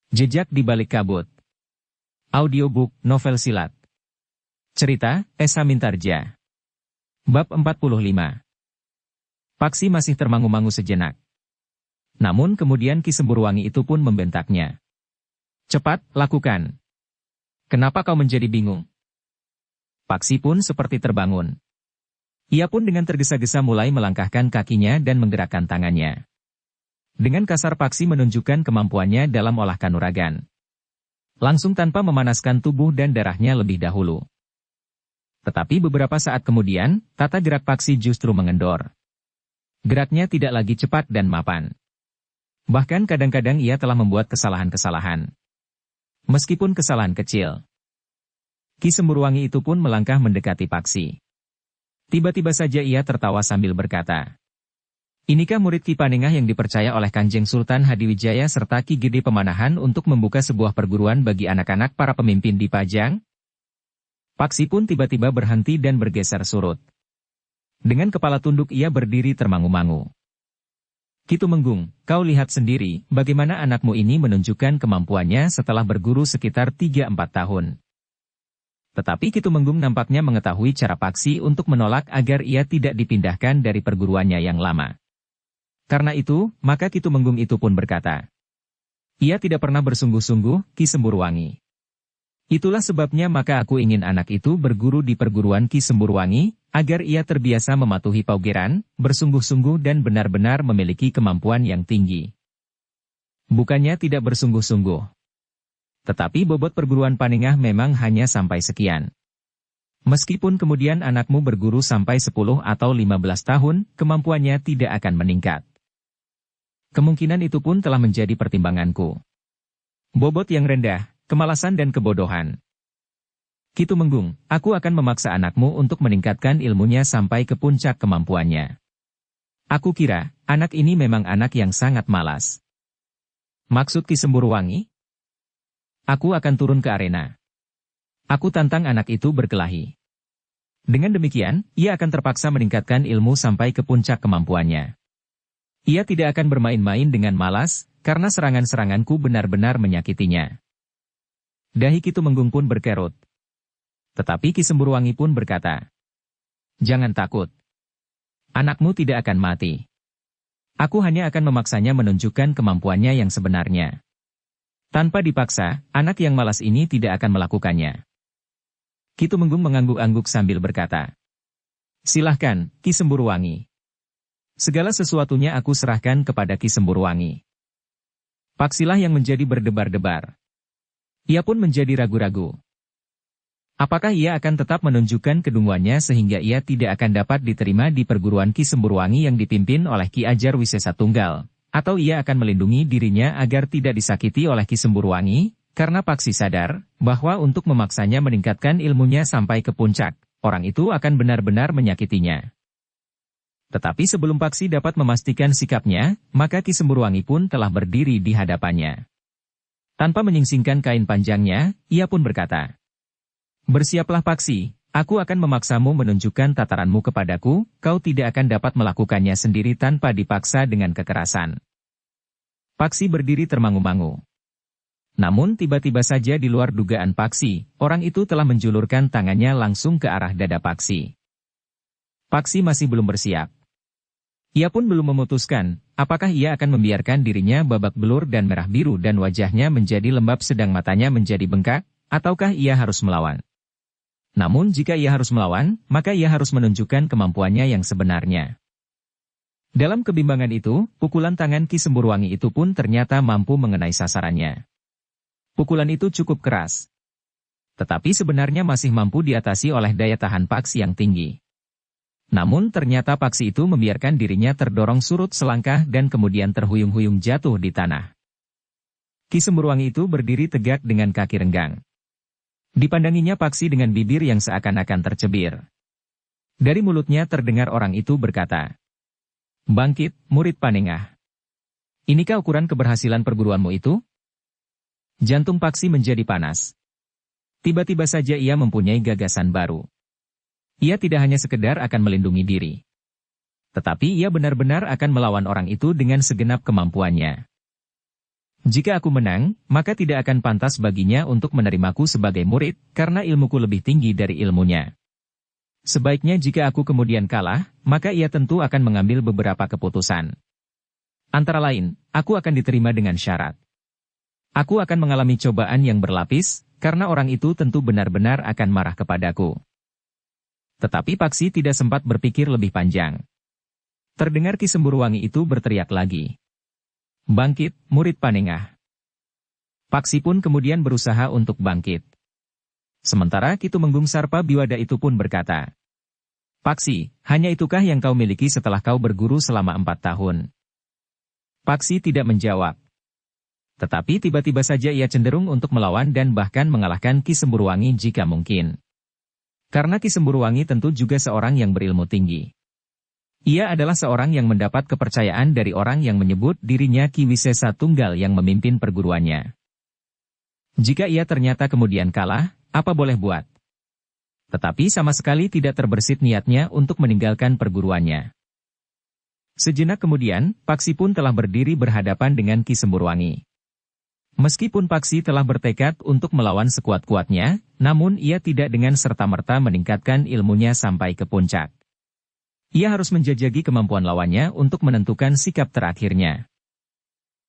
Jejak di Balik Kabut. Audiobook novel silat. Cerita, Esa Mintarja. Bab 45. Paksi masih termangu-mangu sejenak. Namun kemudian Ki Semburuwangi itu pun membentaknya. Cepat, lakukan. Kenapa kau menjadi bingung? Paksi pun seperti terbangun. Ia pun dengan tergesa-gesa mulai melangkahkan kakinya dan menggerakkan tangannya. Dengan kasar Paksi menunjukkan kemampuannya dalam olah kanuragan. Langsung tanpa memanaskan tubuh dan darahnya lebih dahulu. Tetapi beberapa saat kemudian, tata gerak Paksi justru mengendor. Geraknya tidak lagi cepat dan mapan. Bahkan kadang-kadang ia telah membuat kesalahan-kesalahan. Meskipun kesalahan kecil. Ki Semburuwangi itu pun melangkah mendekati Paksi. Tiba-tiba saja ia tertawa sambil berkata, "Inikah murid Ki Panengah yang dipercaya oleh Kanjeng Sultan Hadiwijaya serta Ki Gede Pemanahan untuk membuka sebuah perguruan bagi anak-anak para pemimpin di Pajang?" Paksi pun tiba-tiba berhenti dan bergeser surut. Dengan kepala tunduk ia berdiri termangu-mangu. "Ki Tumenggung, kau lihat sendiri bagaimana anakmu ini menunjukkan kemampuannya setelah berguru sekitar 3-4 tahun." Tetapi Ki Tumenggung nampaknya mengetahui cara Paksi untuk menolak agar ia tidak dipindahkan dari perguruannya yang lama. Karena itu, maka Ki Tumenggung itu pun berkata, "Ia tidak pernah bersungguh-sungguh, Ki Semburuwangi. Itulah sebabnya maka aku ingin anak itu berguru di perguruan Ki Semburuwangi, agar ia terbiasa mematuhi paugeran, bersungguh-sungguh dan benar-benar memiliki kemampuan yang tinggi." Bukannya tidak bersungguh-sungguh. Tetapi bobot perguruan Panengah memang hanya sampai sekian. Meskipun kemudian anakmu berguru sampai 10 atau 15 tahun, kemampuannya tidak akan meningkat. Kemungkinan itu pun telah menjadi pertimbanganku. Bobot yang rendah, kemalasan dan kebodohan. Ki Tumenggung, aku akan memaksa anakmu untuk meningkatkan ilmunya sampai ke puncak kemampuannya. Aku kira, anak ini memang anak yang sangat malas. Maksud Ki Semburuwangi? Aku akan turun ke arena. Aku tantang anak itu berkelahi. Dengan demikian, ia akan terpaksa meningkatkan ilmu sampai ke puncak kemampuannya. Ia tidak akan bermain-main dengan malas, karena serangan-seranganku benar-benar menyakitinya. Dahi Ki Tumenggung pun berkerut. Tetapi Ki Semburuwangi pun berkata, "Jangan takut. Anakmu tidak akan mati. Aku hanya akan memaksanya menunjukkan kemampuannya yang sebenarnya. Tanpa dipaksa, anak yang malas ini tidak akan melakukannya." Ki Tumenggung mengangguk-angguk sambil berkata, "Silahkan, Ki Semburuwangi. Segala sesuatunya aku serahkan kepada Ki Semburuwangi." Paksilah yang menjadi berdebar-debar. Ia pun menjadi ragu-ragu. Apakah ia akan tetap menunjukkan kedunguannya sehingga ia tidak akan dapat diterima di perguruan Ki Semburuwangi yang dipimpin oleh Ki Ajar Wisesa Tunggal? Atau ia akan melindungi dirinya agar tidak disakiti oleh Ki Semburuwangi? Karena Paksi sadar, bahwa untuk memaksanya meningkatkan ilmunya sampai ke puncak, orang itu akan benar-benar menyakitinya. Tetapi sebelum Paksi dapat memastikan sikapnya, maka Ki Semburuwangi pun telah berdiri di hadapannya. Tanpa menyingsingkan kain panjangnya, ia pun berkata, "Bersiaplah Paksi, aku akan memaksamu menunjukkan tataranmu kepadaku, kau tidak akan dapat melakukannya sendiri tanpa dipaksa dengan kekerasan." Paksi berdiri termangu-mangu. Namun tiba-tiba saja di luar dugaan Paksi, orang itu telah menjulurkan tangannya langsung ke arah dada Paksi. Paksi masih belum bersiap. Ia pun belum memutuskan, apakah ia akan membiarkan dirinya babak belur dan merah biru dan wajahnya menjadi lembab sedang matanya menjadi bengkak, ataukah ia harus melawan. Namun jika ia harus melawan, maka ia harus menunjukkan kemampuannya yang sebenarnya. Dalam kebimbangan itu, pukulan tangan Ki Semburuwangi itu pun ternyata mampu mengenai sasarannya. Pukulan itu cukup keras. Tetapi sebenarnya masih mampu diatasi oleh daya tahan Paksi yang tinggi. Namun ternyata Paksi itu membiarkan dirinya terdorong surut selangkah dan kemudian terhuyung-huyung jatuh di tanah. Ki Semburuwangi itu berdiri tegak dengan kaki renggang. Dipandanginya Paksi dengan bibir yang seakan-akan tercebir. Dari mulutnya terdengar orang itu berkata, "Bangkit, murid Panengah. Inikah ukuran keberhasilan perguruanmu itu?" Jantung Paksi menjadi panas. Tiba-tiba saja ia mempunyai gagasan baru. Ia tidak hanya sekedar akan melindungi diri. Tetapi ia benar-benar akan melawan orang itu dengan segenap kemampuannya. Jika aku menang, maka tidak akan pantas baginya untuk menerimaku sebagai murid, karena ilmuku lebih tinggi dari ilmunya. Sebaiknya jika aku kemudian kalah, maka ia tentu akan mengambil beberapa keputusan. Antara lain, aku akan diterima dengan syarat. Aku akan mengalami cobaan yang berlapis, karena orang itu tentu benar-benar akan marah kepadaku. Tetapi Paksi tidak sempat berpikir lebih panjang. Terdengar Ki Semburuwangi itu berteriak lagi. Bangkit, murid Panengah. Paksi pun kemudian berusaha untuk bangkit. Sementara Ki Tumenggung Sarpa Biwada itu pun berkata, Paksi, hanya itukah yang kau miliki setelah kau berguru selama 4 tahun? Paksi tidak menjawab. Tetapi tiba-tiba saja ia cenderung untuk melawan dan bahkan mengalahkan Ki Semburuwangi jika mungkin. Karena Ki Semburuwangi tentu juga seorang yang berilmu tinggi. Ia adalah seorang yang mendapat kepercayaan dari orang yang menyebut dirinya Ki Wisesa Tunggal yang memimpin perguruannya. Jika ia ternyata kemudian kalah, apa boleh buat? Tetapi sama sekali tidak terbersit niatnya untuk meninggalkan perguruannya. Sejenak kemudian, Paksi pun telah berdiri berhadapan dengan Ki Semburuwangi. Meskipun Paksi telah bertekad untuk melawan sekuat-kuatnya, namun ia tidak dengan serta-merta meningkatkan ilmunya sampai ke puncak. Ia harus menjajaki kemampuan lawannya untuk menentukan sikap terakhirnya.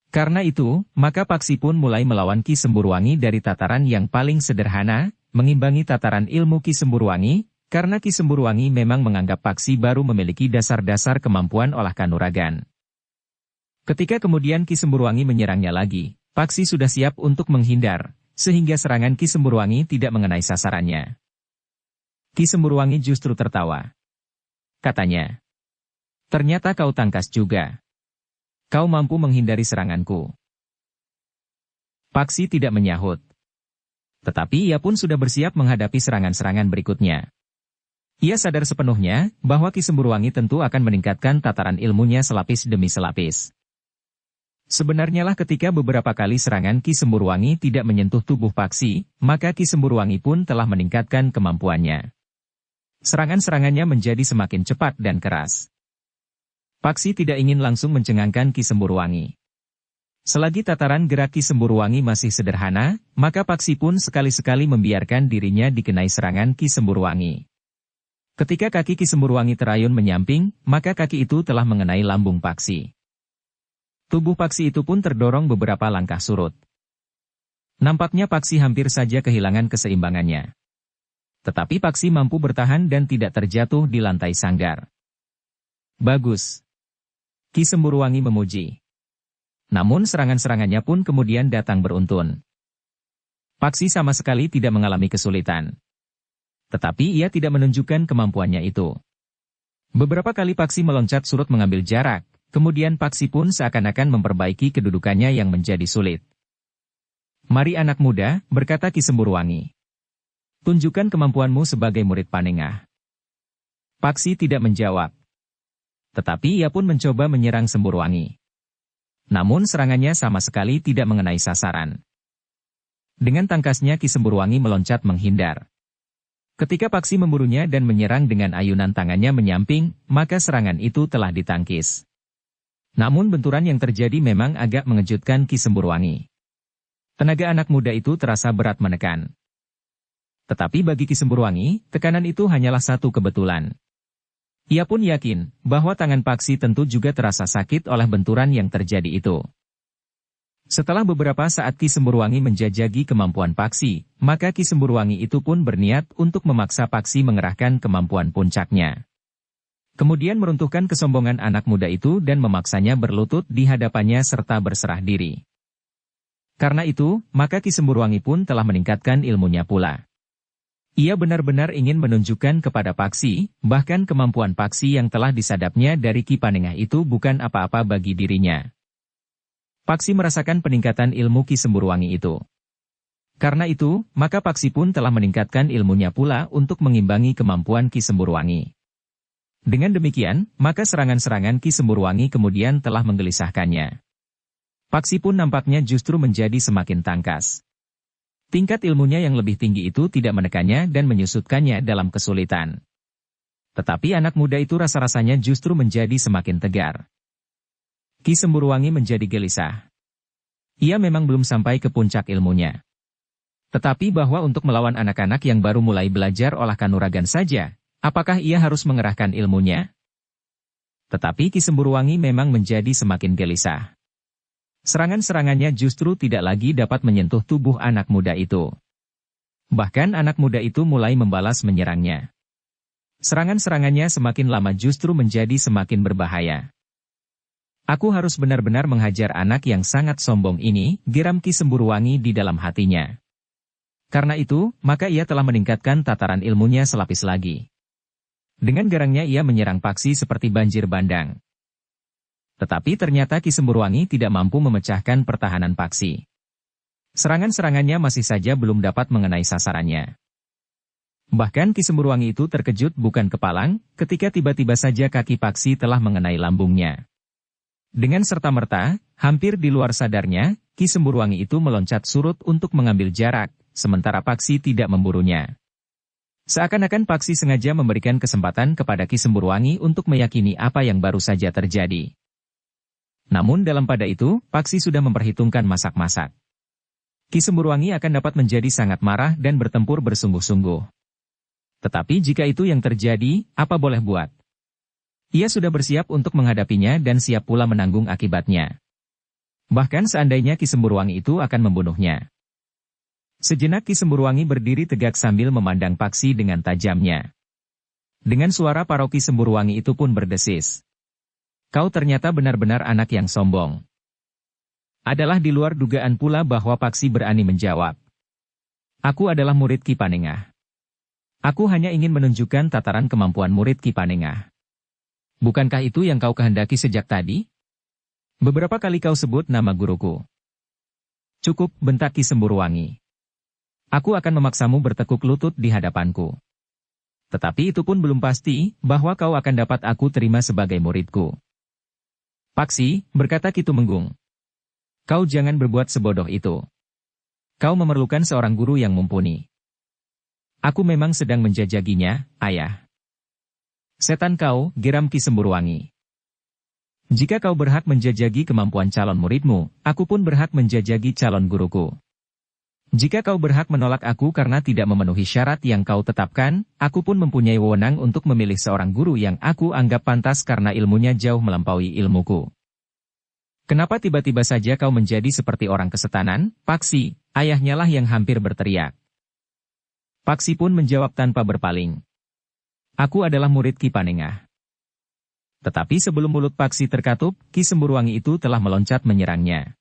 Karena itu, maka Paksi pun mulai melawan Ki Semburuwangi dari tataran yang paling sederhana, mengimbangi tataran ilmu Ki Semburuwangi, karena Ki Semburuwangi memang menganggap Paksi baru memiliki dasar-dasar kemampuan olah kanuragan. Ketika kemudian Ki Semburuwangi menyerangnya lagi, Paksi sudah siap untuk menghindar, sehingga serangan Ki Semburuwangi tidak mengenai sasarannya. Ki Semburuwangi justru tertawa. Katanya, ternyata kau tangkas juga. Kau mampu menghindari seranganku. Paksi tidak menyahut. Tetapi ia pun sudah bersiap menghadapi serangan-serangan berikutnya. Ia sadar sepenuhnya bahwa Ki Semburuwangi tentu akan meningkatkan tataran ilmunya selapis demi selapis. Sebenarnya lah ketika beberapa kali serangan Ki Semburuwangi tidak menyentuh tubuh Paksi, maka Ki Semburuwangi pun telah meningkatkan kemampuannya. Serangan-serangannya menjadi semakin cepat dan keras. Paksi tidak ingin langsung mencengangkan Ki Semburuwangi. Selagi tataran gerak Ki Semburuwangi masih sederhana, maka Paksi pun sekali-sekali membiarkan dirinya dikenai serangan Ki Semburuwangi. Ketika kaki Ki Semburuwangi terayun menyamping, maka kaki itu telah mengenai lambung Paksi. Tubuh Paksi itu pun terdorong beberapa langkah surut. Nampaknya Paksi hampir saja kehilangan keseimbangannya. Tetapi Paksi mampu bertahan dan tidak terjatuh di lantai sanggar. Bagus. Ki Semburuwangi memuji. Namun serangan-serangannya pun kemudian datang beruntun. Paksi sama sekali tidak mengalami kesulitan. Tetapi ia tidak menunjukkan kemampuannya itu. Beberapa kali Paksi meloncat surut mengambil jarak, kemudian Paksi pun seakan-akan memperbaiki kedudukannya yang menjadi sulit. Mari anak muda, berkata Ki Semburuwangi. Tunjukkan kemampuanmu sebagai murid Panengah. Paksi tidak menjawab. Tetapi ia pun mencoba menyerang Semburuwangi. Namun serangannya sama sekali tidak mengenai sasaran. Dengan tangkasnya Ki Semburuwangi meloncat menghindar. Ketika Paksi memburunya dan menyerang dengan ayunan tangannya menyamping, maka serangan itu telah ditangkis. Namun benturan yang terjadi memang agak mengejutkan Ki Semburuwangi. Tenaga anak muda itu terasa berat menekan. Tetapi bagi Ki Semburuwangi, tekanan itu hanyalah satu kebetulan. Ia pun yakin bahwa tangan Paksi tentu juga terasa sakit oleh benturan yang terjadi itu. Setelah beberapa saat Ki Semburuwangi menjajaki kemampuan Paksi, maka Ki Semburuwangi itu pun berniat untuk memaksa Paksi mengerahkan kemampuan puncaknya. Kemudian meruntuhkan kesombongan anak muda itu dan memaksanya berlutut di hadapannya serta berserah diri. Karena itu, maka Ki Semburuwangi pun telah meningkatkan ilmunya pula. Ia benar-benar ingin menunjukkan kepada Paksi, bahkan kemampuan Paksi yang telah disadapnya dari Ki Panengah itu bukan apa-apa bagi dirinya. Paksi merasakan peningkatan ilmu Ki Semburuwangi itu. Karena itu, maka Paksi pun telah meningkatkan ilmunya pula untuk mengimbangi kemampuan Ki Semburuwangi. Dengan demikian, maka serangan-serangan Ki Semburuwangi kemudian telah menggelisahkannya. Paksi pun nampaknya justru menjadi semakin tangkas. Tingkat ilmunya yang lebih tinggi itu tidak menekannya dan menyusutkannya dalam kesulitan. Tetapi anak muda itu rasa-rasanya justru menjadi semakin tegar. Ki Semburuwangi menjadi gelisah. ia memang belum sampai ke puncak ilmunya. Tetapi bahwa untuk melawan anak-anak yang baru mulai belajar olah kanuragan saja, apakah ia harus mengerahkan ilmunya? Tetapi Ki Semburuwangi memang menjadi semakin gelisah. Serangan-serangannya justru tidak lagi dapat menyentuh tubuh anak muda itu. Bahkan anak muda itu mulai membalas menyerangnya. Serangan-serangannya semakin lama justru menjadi semakin berbahaya. Aku harus benar-benar menghajar anak yang sangat sombong ini, geram Ki Semburuwangi di dalam hatinya. Karena itu, maka ia telah meningkatkan tataran ilmunya selapis lagi. Dengan garangnya ia menyerang Paksi seperti banjir bandang. Tetapi ternyata Ki Semburuwangi tidak mampu memecahkan pertahanan Paksi. Serangan-serangannya masih saja belum dapat mengenai sasarannya. Bahkan Ki Semburuwangi itu terkejut bukan kepalang, ketika tiba-tiba saja kaki Paksi telah mengenai lambungnya. Dengan serta-merta, hampir di luar sadarnya, Ki Semburuwangi itu meloncat surut untuk mengambil jarak, sementara Paksi tidak memburunya. Seakan-akan Paksi sengaja memberikan kesempatan kepada Ki Semburuwangi untuk meyakini apa yang baru saja terjadi. Namun dalam pada itu, Paksi sudah memperhitungkan masak-masak. Ki Semburuwangi akan dapat menjadi sangat marah dan bertempur bersungguh-sungguh. Tetapi jika itu yang terjadi, apa boleh buat? Ia sudah bersiap untuk menghadapinya dan siap pula menanggung akibatnya. Bahkan seandainya Ki Semburuwangi itu akan membunuhnya. Sejenak Ki Semburuwangi berdiri tegak sambil memandang Paksi dengan tajamnya. Dengan suara parau Ki Semburuwangi itu pun berdesis. Kau ternyata benar-benar anak yang sombong. Adalah di luar dugaan pula bahwa Paksi berani menjawab. Aku adalah murid Ki Panengah. Aku hanya ingin menunjukkan tataran kemampuan murid Ki Panengah. Bukankah itu yang kau kehendaki sejak tadi? Beberapa kali kau sebut nama guruku. Cukup, bentak Ki Semburuwangi. Aku akan memaksamu bertekuk lutut di hadapanku. Tetapi itu pun belum pasti, bahwa kau akan dapat aku terima sebagai muridku. Paksi, berkata Ki Tumenggung. Kau jangan berbuat sebodoh itu. Kau memerlukan seorang guru yang mumpuni. Aku memang sedang menjajaginya, ayah. Setan kau, geram Ki Semburuwangi. Jika kau berhak menjajagi kemampuan calon muridmu, aku pun berhak menjajagi calon guruku. Jika kau berhak menolak aku karena tidak memenuhi syarat yang kau tetapkan, aku pun mempunyai wewenang untuk memilih seorang guru yang aku anggap pantas karena ilmunya jauh melampaui ilmuku. Kenapa tiba-tiba saja kau menjadi seperti orang kesetanan, Paksi? Ayahnya lah yang hampir berteriak. Paksi pun menjawab tanpa berpaling. Aku adalah murid Ki Panengah. Tetapi sebelum mulut Paksi terkatup, Ki Semburuwangi itu telah meloncat menyerangnya.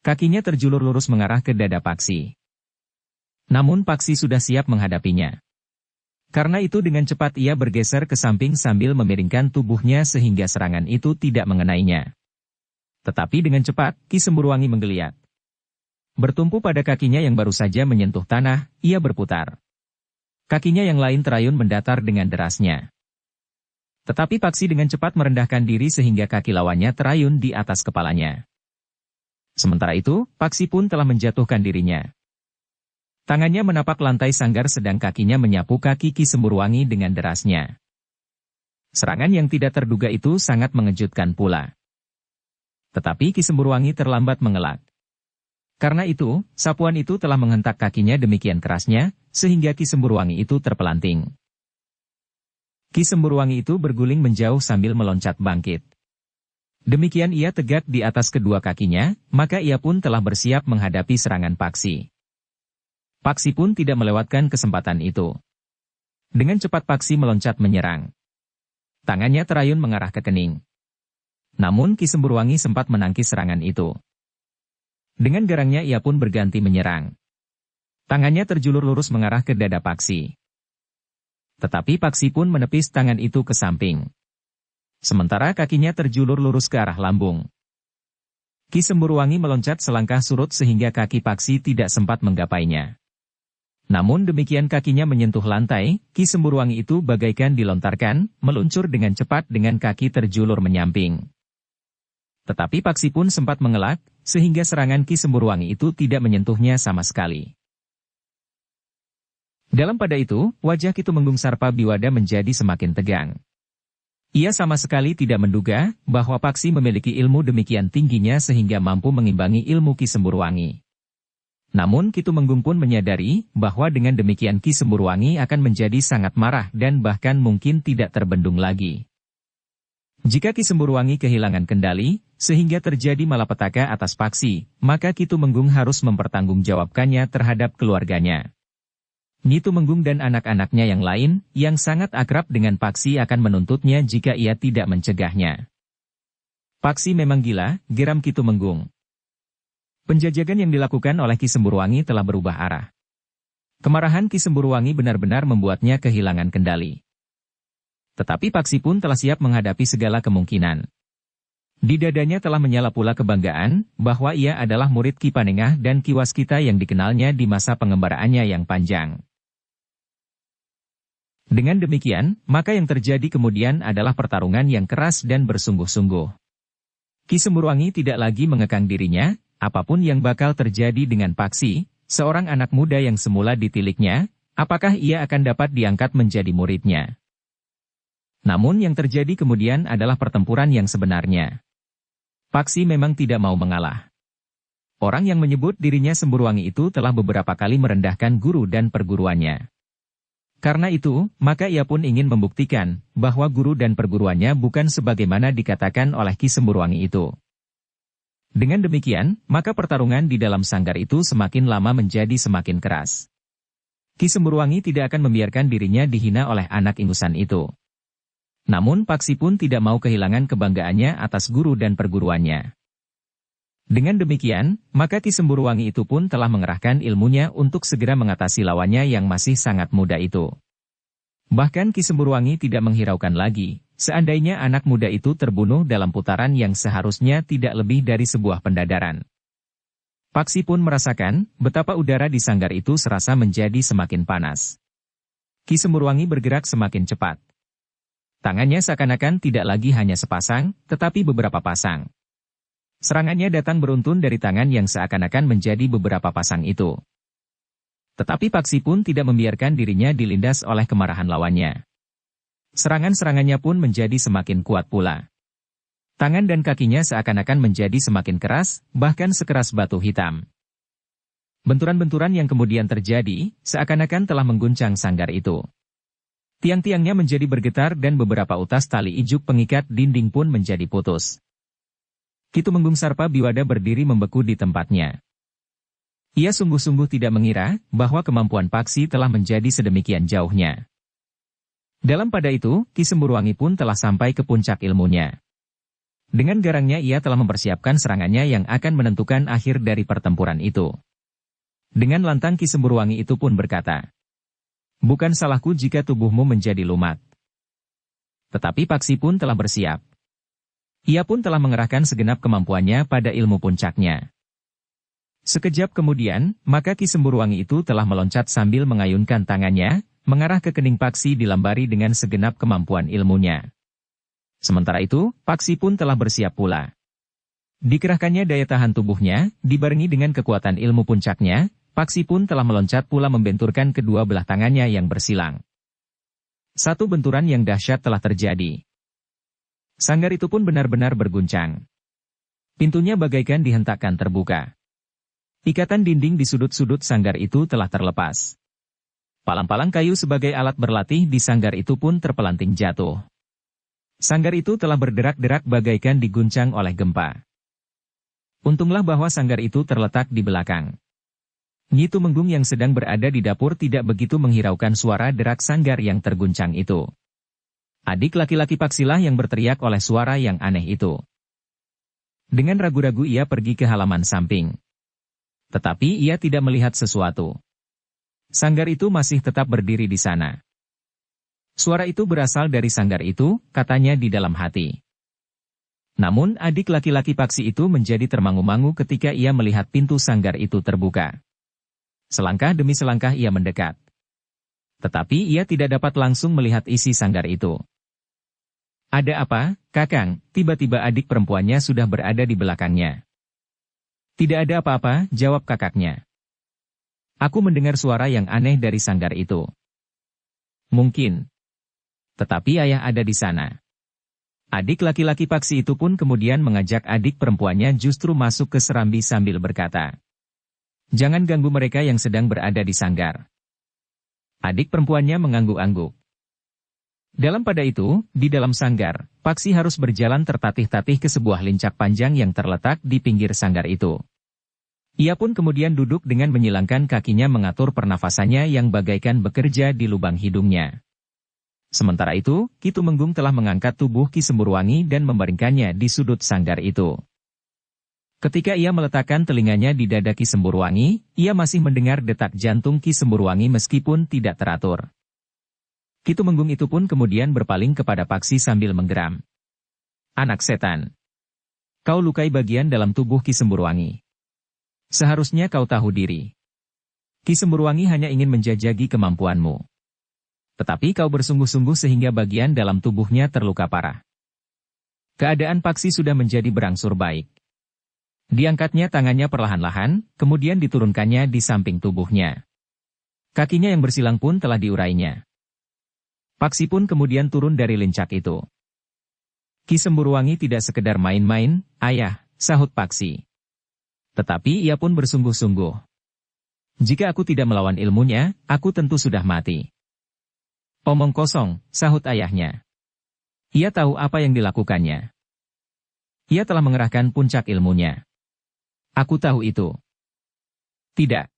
Kakinya terjulur lurus mengarah ke dada Paksi. Namun Paksi sudah siap menghadapinya. Karena itu dengan cepat ia bergeser ke samping sambil memiringkan tubuhnya sehingga serangan itu tidak mengenainya. Tetapi dengan cepat, Ki Semburuwangi menggeliat. Bertumpu pada kakinya yang baru saja menyentuh tanah, ia berputar. Kakinya yang lain terayun mendatar dengan derasnya. Tetapi Paksi dengan cepat merendahkan diri sehingga kaki lawannya terayun di atas kepalanya. Sementara itu, Paksi pun telah menjatuhkan dirinya. Tangannya menapak lantai sanggar sedang kakinya menyapu kaki Ki Semburuwangi dengan derasnya. Serangan yang tidak terduga itu sangat mengejutkan pula. Tetapi Ki Semburuwangi terlambat mengelak. Karena itu, sapuan itu telah menghentak kakinya demikian kerasnya, sehingga Ki Semburuwangi itu terpelanting. Ki Semburuwangi itu berguling menjauh sambil meloncat bangkit. Demikian ia tegak di atas kedua kakinya, maka ia pun telah bersiap menghadapi serangan Paksi. Paksi pun tidak melewatkan kesempatan itu. Dengan cepat Paksi meloncat menyerang. Tangannya terayun mengarah ke kening. Namun Ki Semburuwangi sempat menangkis serangan itu. Dengan garangnya ia pun berganti menyerang. Tangannya terjulur lurus mengarah ke dada Paksi. Tetapi Paksi pun menepis tangan itu ke samping. Sementara kakinya terjulur lurus ke arah lambung. Ki Semburuwangi meloncat selangkah surut sehingga kaki Paksi tidak sempat menggapainya. Namun demikian kakinya menyentuh lantai, Ki Semburuwangi itu bagaikan dilontarkan, meluncur dengan cepat dengan kaki terjulur menyamping. Tetapi Paksi pun sempat mengelak, sehingga serangan Ki Semburuwangi itu tidak menyentuhnya sama sekali. Dalam pada itu, wajah Ki Tumenggung Sarpa Biwada menjadi semakin tegang. Ia sama sekali tidak menduga bahwa Paksi memiliki ilmu demikian tingginya sehingga mampu mengimbangi ilmu Ki Semburwangi. Namun Ki Tumenggung pun menyadari bahwa dengan demikian Ki Semburwangi akan menjadi sangat marah dan bahkan mungkin tidak terbendung lagi. Jika Ki Semburwangi kehilangan kendali, sehingga terjadi malapetaka atas Paksi, maka Ki Tumenggung harus mempertanggungjawabkannya terhadap keluarganya. Ki Tumenggung dan anak-anaknya yang lain, yang sangat akrab dengan Paksi akan menuntutnya jika ia tidak mencegahnya. Paksi memang gila, geram Ki Tumenggung. Penjajakan yang dilakukan oleh Ki Semburwangi telah berubah arah. Kemarahan Ki Semburwangi benar-benar membuatnya kehilangan kendali. Tetapi Paksi pun telah siap menghadapi segala kemungkinan. Di dadanya telah menyala pula kebanggaan bahwa ia adalah murid Ki Panengah dan Ki Waskita yang dikenalnya di masa pengembaraannya yang panjang. Dengan demikian, maka yang terjadi kemudian adalah pertarungan yang keras dan bersungguh-sungguh. Ki Semburwangi tidak lagi mengekang dirinya, apapun yang bakal terjadi dengan Paksi, seorang anak muda yang semula ditiliknya, apakah ia akan dapat diangkat menjadi muridnya. Namun yang terjadi kemudian adalah pertempuran yang sebenarnya. Paksi memang tidak mau mengalah. Orang yang menyebut dirinya Semburwangi itu telah beberapa kali merendahkan guru dan perguruannya. Karena itu, maka ia pun ingin membuktikan bahwa guru dan perguruannya bukan sebagaimana dikatakan oleh Ki Semburwangi itu. Dengan demikian, maka pertarungan di dalam sanggar itu semakin lama menjadi semakin keras. Ki Semburwangi tidak akan membiarkan dirinya dihina oleh anak ingusan itu. Namun Paksi pun tidak mau kehilangan kebanggaannya atas guru dan perguruannya. Dengan demikian, maka Ki Semburwangi itu pun telah mengerahkan ilmunya untuk segera mengatasi lawannya yang masih sangat muda itu. Bahkan Ki Semburwangi tidak menghiraukan lagi, seandainya anak muda itu terbunuh dalam putaran yang seharusnya tidak lebih dari sebuah pendadaran. Paksi pun merasakan betapa udara di sanggar itu serasa menjadi semakin panas. Ki Semburwangi bergerak semakin cepat. Tangannya seakan-akan tidak lagi hanya sepasang, tetapi beberapa pasang. Serangannya datang beruntun dari tangan yang seakan-akan menjadi beberapa pasang itu. Tetapi Paksi pun tidak membiarkan dirinya dilindas oleh kemarahan lawannya. Serangan-serangannya pun menjadi semakin kuat pula. Tangan dan kakinya seakan-akan menjadi semakin keras, bahkan sekeras batu hitam. Benturan-benturan yang kemudian terjadi, seakan-akan telah mengguncang sanggar itu. Tiang-tiangnya menjadi bergetar dan beberapa utas tali ijuk pengikat dinding pun menjadi putus. Ki Tumenggung Sarpa Biwada berdiri membeku di tempatnya. Ia sungguh-sungguh tidak mengira bahwa kemampuan Paksi telah menjadi sedemikian jauhnya. Dalam pada itu, Ki Semburwangi pun telah sampai ke puncak ilmunya. Dengan garangnya ia telah mempersiapkan serangannya yang akan menentukan akhir dari pertempuran itu. Dengan lantang Ki Semburwangi itu pun berkata, "Bukan salahku jika tubuhmu menjadi lumat." Tetapi Paksi pun telah bersiap. Ia pun telah mengerahkan segenap kemampuannya pada ilmu puncaknya. Sekejap kemudian, maka Ki Semburwangi itu telah meloncat sambil mengayunkan tangannya, mengarah ke kening Paksi dilambari dengan segenap kemampuan ilmunya. Sementara itu, Paksi pun telah bersiap pula. Dikerahkannya daya tahan tubuhnya, dibarengi dengan kekuatan ilmu puncaknya, Paksi pun telah meloncat pula membenturkan kedua belah tangannya yang bersilang. Satu benturan yang dahsyat telah terjadi. Sanggar itu pun benar-benar berguncang. Pintunya bagaikan dihentakkan terbuka. Ikatan dinding di sudut-sudut sanggar itu telah terlepas. Palang-palang kayu sebagai alat berlatih di sanggar itu pun terpelanting jatuh. Sanggar itu telah berderak-derak bagaikan diguncang oleh gempa. Untunglah bahwa sanggar itu terletak di belakang. Ki Tumenggung yang sedang berada di dapur tidak begitu menghiraukan suara derak sanggar yang terguncang itu. Adik laki-laki Paksilah yang berteriak oleh suara yang aneh itu. Dengan ragu-ragu ia pergi ke halaman samping. Tetapi ia tidak melihat sesuatu. Sanggar itu masih tetap berdiri di sana. Suara itu berasal dari sanggar itu, katanya di dalam hati. Namun adik laki-laki Paksi itu menjadi termangu-mangu ketika ia melihat pintu sanggar itu terbuka. Selangkah demi selangkah ia mendekat. Tetapi ia tidak dapat langsung melihat isi sanggar itu. "Ada apa, Kakang?" Tiba-tiba adik perempuannya sudah berada di belakangnya. "Tidak ada apa-apa," jawab kakaknya. "Aku mendengar suara yang aneh dari sanggar itu." "Mungkin. Tetapi ayah ada di sana." Adik laki-laki Paksi itu pun kemudian mengajak adik perempuannya justru masuk ke serambi sambil berkata, "Jangan ganggu mereka yang sedang berada di sanggar." Adik perempuannya mengangguk-angguk. Dalam pada itu, di dalam sanggar, Paksi harus berjalan tertatih-tatih ke sebuah lincak panjang yang terletak di pinggir sanggar itu. Ia pun kemudian duduk dengan menyilangkan kakinya mengatur pernafasannya yang bagaikan bekerja di lubang hidungnya. Sementara itu, Ki Tumenggung telah mengangkat tubuh Ki Semburwangi dan membaringkannya di sudut sanggar itu. Ketika ia meletakkan telinganya di dada Ki Semburwangi, ia masih mendengar detak jantung Ki Semburwangi meskipun tidak teratur. Ki Tumenggung itu pun kemudian berpaling kepada Paksi sambil menggeram. "Anak setan. Kau lukai bagian dalam tubuh Ki Semburwangi. Seharusnya kau tahu diri. Ki Semburwangi hanya ingin menjajagi kemampuanmu. Tetapi kau bersungguh-sungguh sehingga bagian dalam tubuhnya terluka parah." Keadaan Paksi sudah menjadi berangsur baik. Diangkatnya tangannya perlahan-lahan, kemudian diturunkannya di samping tubuhnya. Kakinya yang bersilang pun telah diurainya. Paksi pun kemudian turun dari lincak itu. "Ki Semburwangi tidak sekedar main-main, ayah," sahut Paksi. "Tetapi ia pun bersungguh-sungguh. Jika aku tidak melawan ilmunya, aku tentu sudah mati." "Omong kosong," sahut ayahnya. "Ia tahu apa yang dilakukannya. Ia telah mengerahkan puncak ilmunya. Aku tahu itu." "Tidak.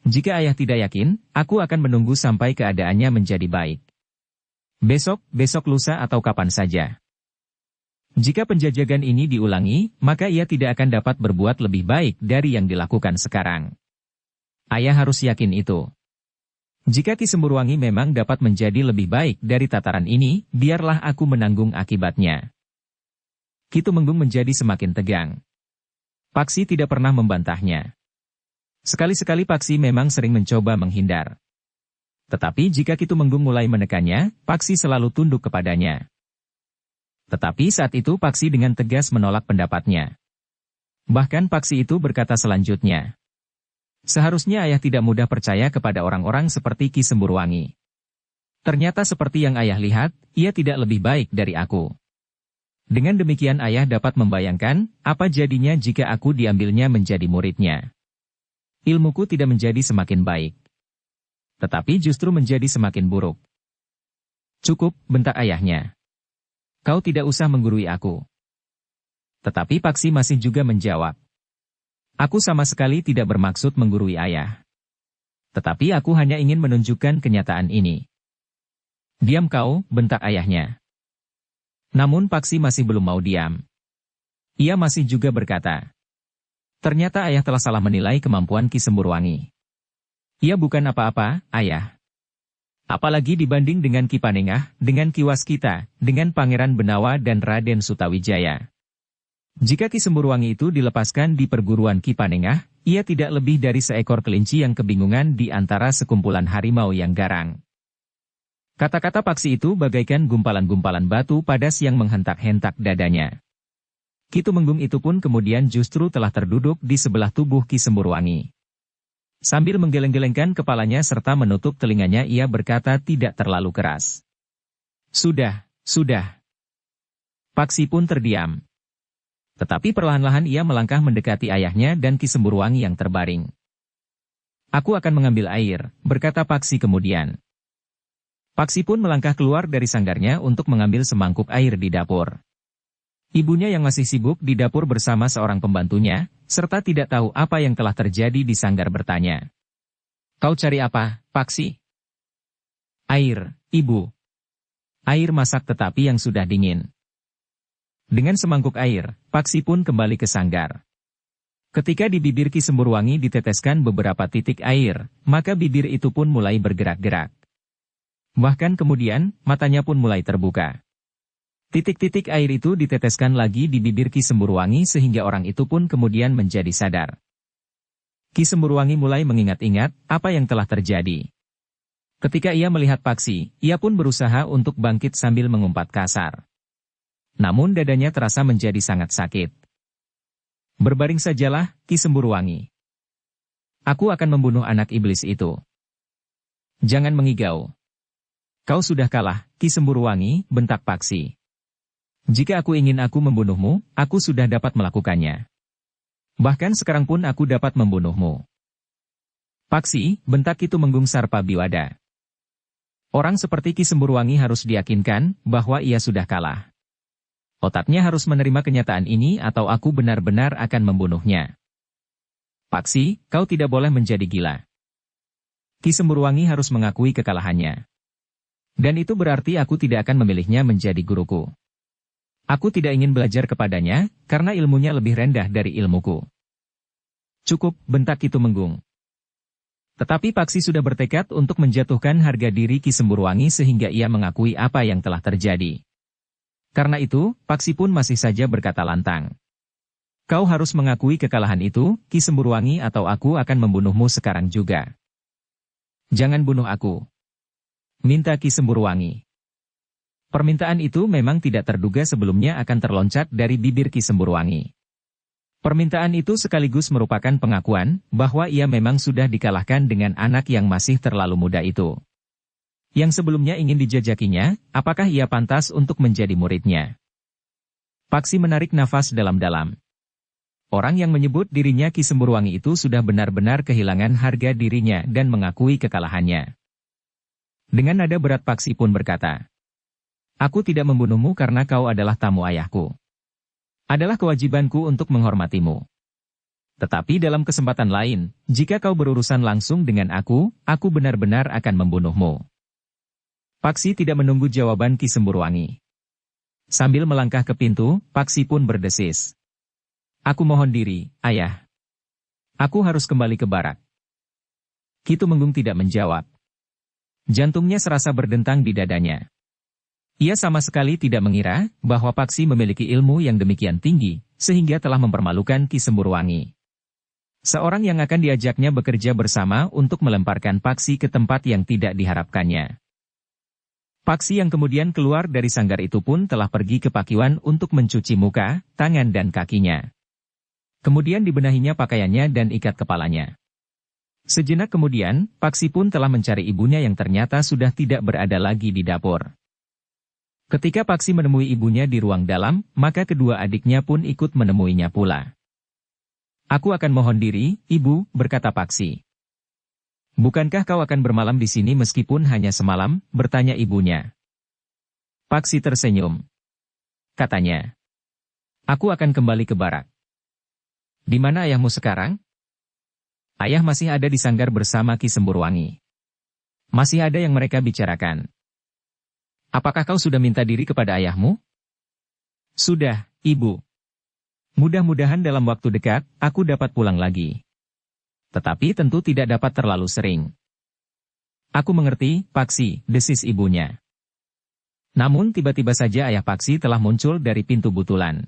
Jika ayah tidak yakin, aku akan menunggu sampai keadaannya menjadi baik. Besok lusa atau kapan saja. Jika penjajagan ini diulangi, maka ia tidak akan dapat berbuat lebih baik dari yang dilakukan sekarang. Ayah harus yakin itu. Jika Ki Semburwangi memang dapat menjadi lebih baik dari tataran ini, biarlah aku menanggung akibatnya." Ki Tumenggung menjadi semakin tegang. Paksi tidak pernah membantahnya. Sekali-sekali Paksi memang sering mencoba menghindar. Tetapi jika Ki Tumenggung mulai menekannya, Paksi selalu tunduk kepadanya. Tetapi saat itu Paksi dengan tegas menolak pendapatnya. Bahkan Paksi itu berkata selanjutnya, "Seharusnya ayah tidak mudah percaya kepada orang-orang seperti Ki Semburwangi. Ternyata seperti yang ayah lihat, ia tidak lebih baik dari aku. Dengan demikian ayah dapat membayangkan, apa jadinya jika aku diambilnya menjadi muridnya. Ilmuku tidak menjadi semakin baik, tetapi justru menjadi semakin buruk." "Cukup," bentak ayahnya. "Kau tidak usah menggurui aku." Tetapi Paksi masih juga menjawab, "Aku sama sekali tidak bermaksud menggurui ayah. Tetapi aku hanya ingin menunjukkan kenyataan ini." "Diam kau," bentak ayahnya. Namun Paksi masih belum mau diam. Ia masih juga berkata, "Ternyata ayah telah salah menilai kemampuan Ki Semburwangi. Ia bukan apa-apa, ayah. Apalagi dibanding dengan Ki Panengah, dengan Ki Waskita, dengan Pangeran Benawa dan Raden Sutawijaya. Jika Ki Semburwangi itu dilepaskan di perguruan Ki Panengah, ia tidak lebih dari seekor kelinci yang kebingungan di antara sekumpulan harimau yang garang." Kata-kata Paksi itu bagaikan gumpalan-gumpalan batu padas yang menghentak-hentak dadanya. Ki Tumenggung itu pun kemudian justru telah terduduk di sebelah tubuh Ki Semburwangi. Sambil menggeleng-gelengkan kepalanya serta menutup telinganya ia berkata tidak terlalu keras, Sudah. Paksi pun terdiam. Tetapi perlahan-lahan ia melangkah mendekati ayahnya dan Ki Semburwangi yang terbaring. "Aku akan mengambil air," berkata Paksi kemudian. Paksi pun melangkah keluar dari sanggarnya untuk mengambil semangkuk air di dapur. Ibunya yang masih sibuk di dapur bersama seorang pembantunya, serta tidak tahu apa yang telah terjadi di sanggar bertanya. "Kau cari apa, Paksi?" "Air, Ibu. Air masak tetapi yang sudah dingin." Dengan semangkuk air, Paksi pun kembali ke sanggar. Ketika di bibir Ki Semburwangi diteteskan beberapa titik air, maka bibir itu pun mulai bergerak-gerak. Bahkan kemudian, matanya pun mulai terbuka. Titik-titik air itu diteteskan lagi di bibir Ki Semburwangi sehingga orang itu pun kemudian menjadi sadar. Ki Semburwangi mulai mengingat-ingat apa yang telah terjadi. Ketika ia melihat Paksi, ia pun berusaha untuk bangkit sambil mengumpat kasar. Namun dadanya terasa menjadi sangat sakit. "Berbaring sajalah, Ki Semburwangi. Aku akan membunuh anak iblis itu. Jangan mengigau. Kau sudah kalah, Ki Semburwangi," bentak Paksi. Jika aku ingin aku membunuhmu, aku sudah dapat melakukannya. Bahkan sekarang pun aku dapat membunuhmu. Paksi, bentak Ki Tumenggung Sarpabiwada. Orang seperti Ki Semburwangi harus diyakinkan bahwa ia sudah kalah. Otaknya harus menerima kenyataan ini atau aku benar-benar akan membunuhnya. Paksi, kau tidak boleh menjadi gila. Ki Semburwangi harus mengakui kekalahannya. Dan itu berarti aku tidak akan memilihnya menjadi guruku. Aku tidak ingin belajar kepadanya, karena ilmunya lebih rendah dari ilmuku. Cukup, bentak Ki Tumenggung. Tetapi Paksi sudah bertekad untuk menjatuhkan harga diri Ki Semburwangi sehingga ia mengakui apa yang telah terjadi. Karena itu, Paksi pun masih saja berkata lantang. Kau harus mengakui kekalahan itu, Ki Semburwangi, atau aku akan membunuhmu sekarang juga. Jangan bunuh aku, minta Ki Semburwangi. Permintaan itu memang tidak terduga sebelumnya akan terloncat dari bibir Ki Semburwangi. Permintaan itu sekaligus merupakan pengakuan bahwa ia memang sudah dikalahkan dengan anak yang masih terlalu muda itu. Yang sebelumnya ingin dijajakinya, apakah ia pantas untuk menjadi muridnya? Paksi menarik nafas dalam-dalam. Orang yang menyebut dirinya Ki Semburwangi itu sudah benar-benar kehilangan harga dirinya dan mengakui kekalahannya. Dengan nada berat Paksi pun berkata, aku tidak membunuhmu karena kau adalah tamu ayahku. Adalah kewajibanku untuk menghormatimu. Tetapi dalam kesempatan lain, jika kau berurusan langsung dengan aku benar-benar akan membunuhmu. Paksi tidak menunggu jawaban Ki Semburwangi. Sambil melangkah ke pintu, Paksi pun berdesis. Aku mohon diri, ayah. Aku harus kembali ke barak. Ki Tumenggung tidak menjawab. Jantungnya serasa berdentang di dadanya. Ia sama sekali tidak mengira bahwa Paksi memiliki ilmu yang demikian tinggi, sehingga telah mempermalukan Ki Semburwangi. Seorang yang akan diajaknya bekerja bersama untuk melemparkan Paksi ke tempat yang tidak diharapkannya. Paksi yang kemudian keluar dari sanggar itu pun telah pergi ke Pakiwan untuk mencuci muka, tangan dan kakinya. Kemudian dibenahinya pakaiannya dan ikat kepalanya. Sejenak kemudian, Paksi pun telah mencari ibunya yang ternyata sudah tidak berada lagi di dapur. Ketika Paksi menemui ibunya di ruang dalam, maka kedua adiknya pun ikut menemuinya pula. Aku akan mohon diri, ibu, berkata Paksi. Bukankah kau akan bermalam di sini meskipun hanya semalam, bertanya ibunya. Paksi tersenyum. Katanya, aku akan kembali ke barak. Di mana ayahmu sekarang? Ayah masih ada di sanggar bersama Ki Semburwangi. Masih ada yang mereka bicarakan. Apakah kau sudah minta diri kepada ayahmu? Sudah, ibu. Mudah-mudahan dalam waktu dekat, aku dapat pulang lagi. Tetapi tentu tidak dapat terlalu sering. Aku mengerti, Paksi, desis ibunya. Namun tiba-tiba saja ayah Paksi telah muncul dari pintu butulan.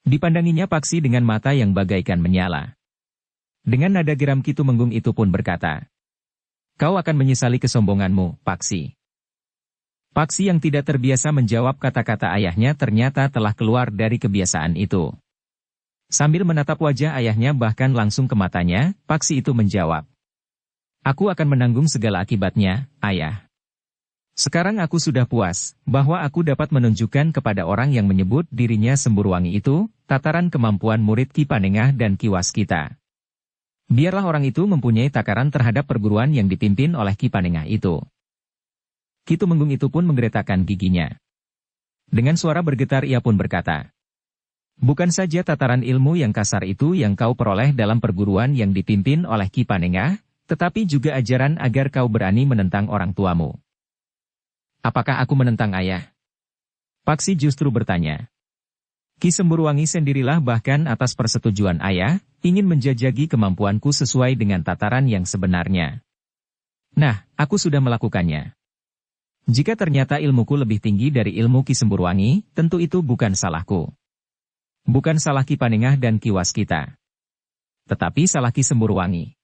Dipandanginya Paksi dengan mata yang bagaikan menyala. Dengan nada geram Ki Tumenggung itu pun berkata, kau akan menyesali kesombonganmu, Paksi. Paksi yang tidak terbiasa menjawab kata-kata ayahnya ternyata telah keluar dari kebiasaan itu. Sambil menatap wajah ayahnya bahkan langsung ke matanya, Paksi itu menjawab. Aku akan menanggung segala akibatnya, ayah. Sekarang aku sudah puas, bahwa aku dapat menunjukkan kepada orang yang menyebut dirinya Semburwangi itu, tataran kemampuan murid Ki Panengah dan Ki Waskita. Biarlah orang itu mempunyai takaran terhadap perguruan yang dipimpin oleh Ki Panengah itu. Ki Tumenggung itu pun menggeretakkan giginya. Dengan suara bergetar ia pun berkata, bukan saja tataran ilmu yang kasar itu yang kau peroleh dalam perguruan yang dipimpin oleh Ki Panengah, tetapi juga ajaran agar kau berani menentang orang tuamu. Apakah aku menentang ayah? Paksi justru bertanya. Ki Semburwangi sendirilah bahkan atas persetujuan ayah, ingin menjajaki kemampuanku sesuai dengan tataran yang sebenarnya. Nah, aku sudah melakukannya. Jika ternyata ilmuku lebih tinggi dari ilmu Ki Semburwangi, tentu itu bukan salahku. Bukan salah Ki Panengah dan Ki Waskita. Tetapi salah Ki Semburwangi.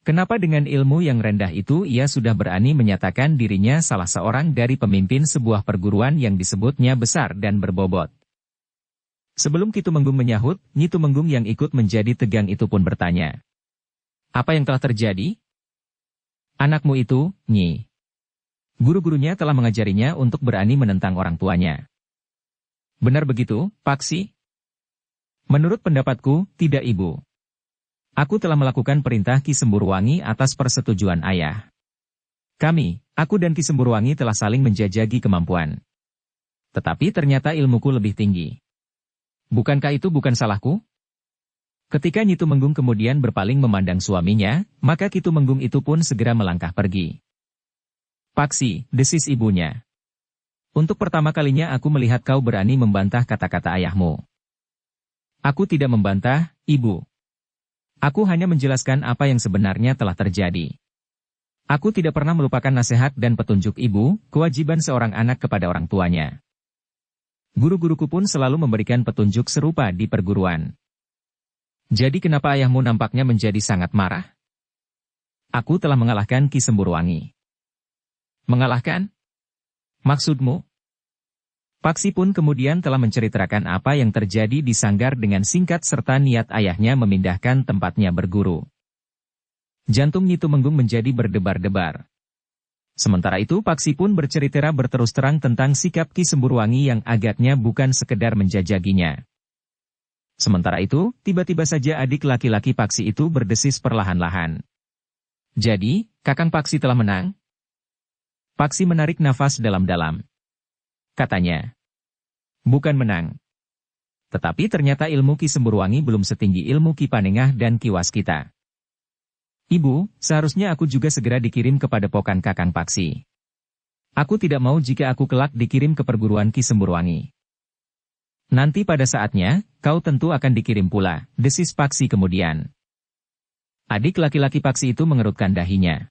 Kenapa dengan ilmu yang rendah itu ia sudah berani menyatakan dirinya salah seorang dari pemimpin sebuah perguruan yang disebutnya besar dan berbobot? Sebelum Ki Tumenggung menyahut, Nyi Tumenggung yang ikut menjadi tegang itu pun bertanya. Apa yang telah terjadi? Anakmu itu, Nyi. Guru-gurunya telah mengajarinya untuk berani menentang orang tuanya. Benar begitu, Paksi? Menurut pendapatku, tidak Ibu. Aku telah melakukan perintah Ki Semburwangi atas persetujuan ayah. Aku dan Ki Semburwangi telah saling menjajaki kemampuan. Tetapi ternyata ilmuku lebih tinggi. Bukankah itu bukan salahku? Ketika Nyi Tumenggung kemudian berpaling memandang suaminya, maka Ki Tumenggung itu pun segera melangkah pergi. Paksi, desis ibunya. Untuk pertama kalinya aku melihat kau berani membantah kata-kata ayahmu. Aku tidak membantah, Ibu. Aku hanya menjelaskan apa yang sebenarnya telah terjadi. Aku tidak pernah melupakan nasihat dan petunjuk ibu, kewajiban seorang anak kepada orang tuanya. Guru-guruku pun selalu memberikan petunjuk serupa di perguruan. Jadi kenapa ayahmu nampaknya menjadi sangat marah? Aku telah mengalahkan Ki Semburwangi. Mengalahkan? Maksudmu? Paksi pun kemudian telah menceritakan apa yang terjadi di sanggar dengan singkat serta niat ayahnya memindahkan tempatnya berguru. Jantung Nyi Tumenggung menjadi berdebar-debar. Sementara itu Paksi pun bercerita berterus terang tentang sikap Ki Semburwangi yang agaknya bukan sekedar menjajaginya. Sementara itu, tiba-tiba saja adik laki-laki Paksi itu berdesis perlahan-lahan. Jadi, Kakang Paksi telah menang? Paksi menarik nafas dalam-dalam. Katanya, bukan menang. Tetapi ternyata ilmu Ki Semburwangi belum setinggi ilmu Ki Panengah dan Ki Waskita. Ibu, seharusnya aku juga segera dikirim kepada pokan Kakang Paksi. Aku tidak mau jika aku kelak dikirim ke perguruan Ki Semburwangi. Nanti pada saatnya, kau tentu akan dikirim pula, desis Paksi kemudian. Adik laki-laki Paksi itu mengerutkan dahinya.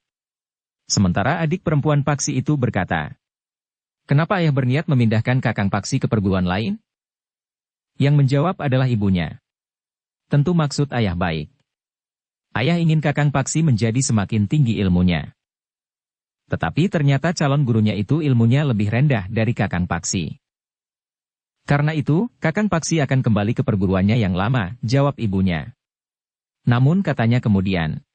Sementara adik perempuan Paksi itu berkata, kenapa ayah berniat memindahkan Kakang Paksi ke perguruan lain? Yang menjawab adalah ibunya. Tentu maksud ayah baik. Ayah ingin Kakang Paksi menjadi semakin tinggi ilmunya. Tetapi ternyata calon gurunya itu ilmunya lebih rendah dari Kakang Paksi. Karena itu, Kakang Paksi akan kembali ke perguruannya yang lama, jawab ibunya. Namun katanya kemudian,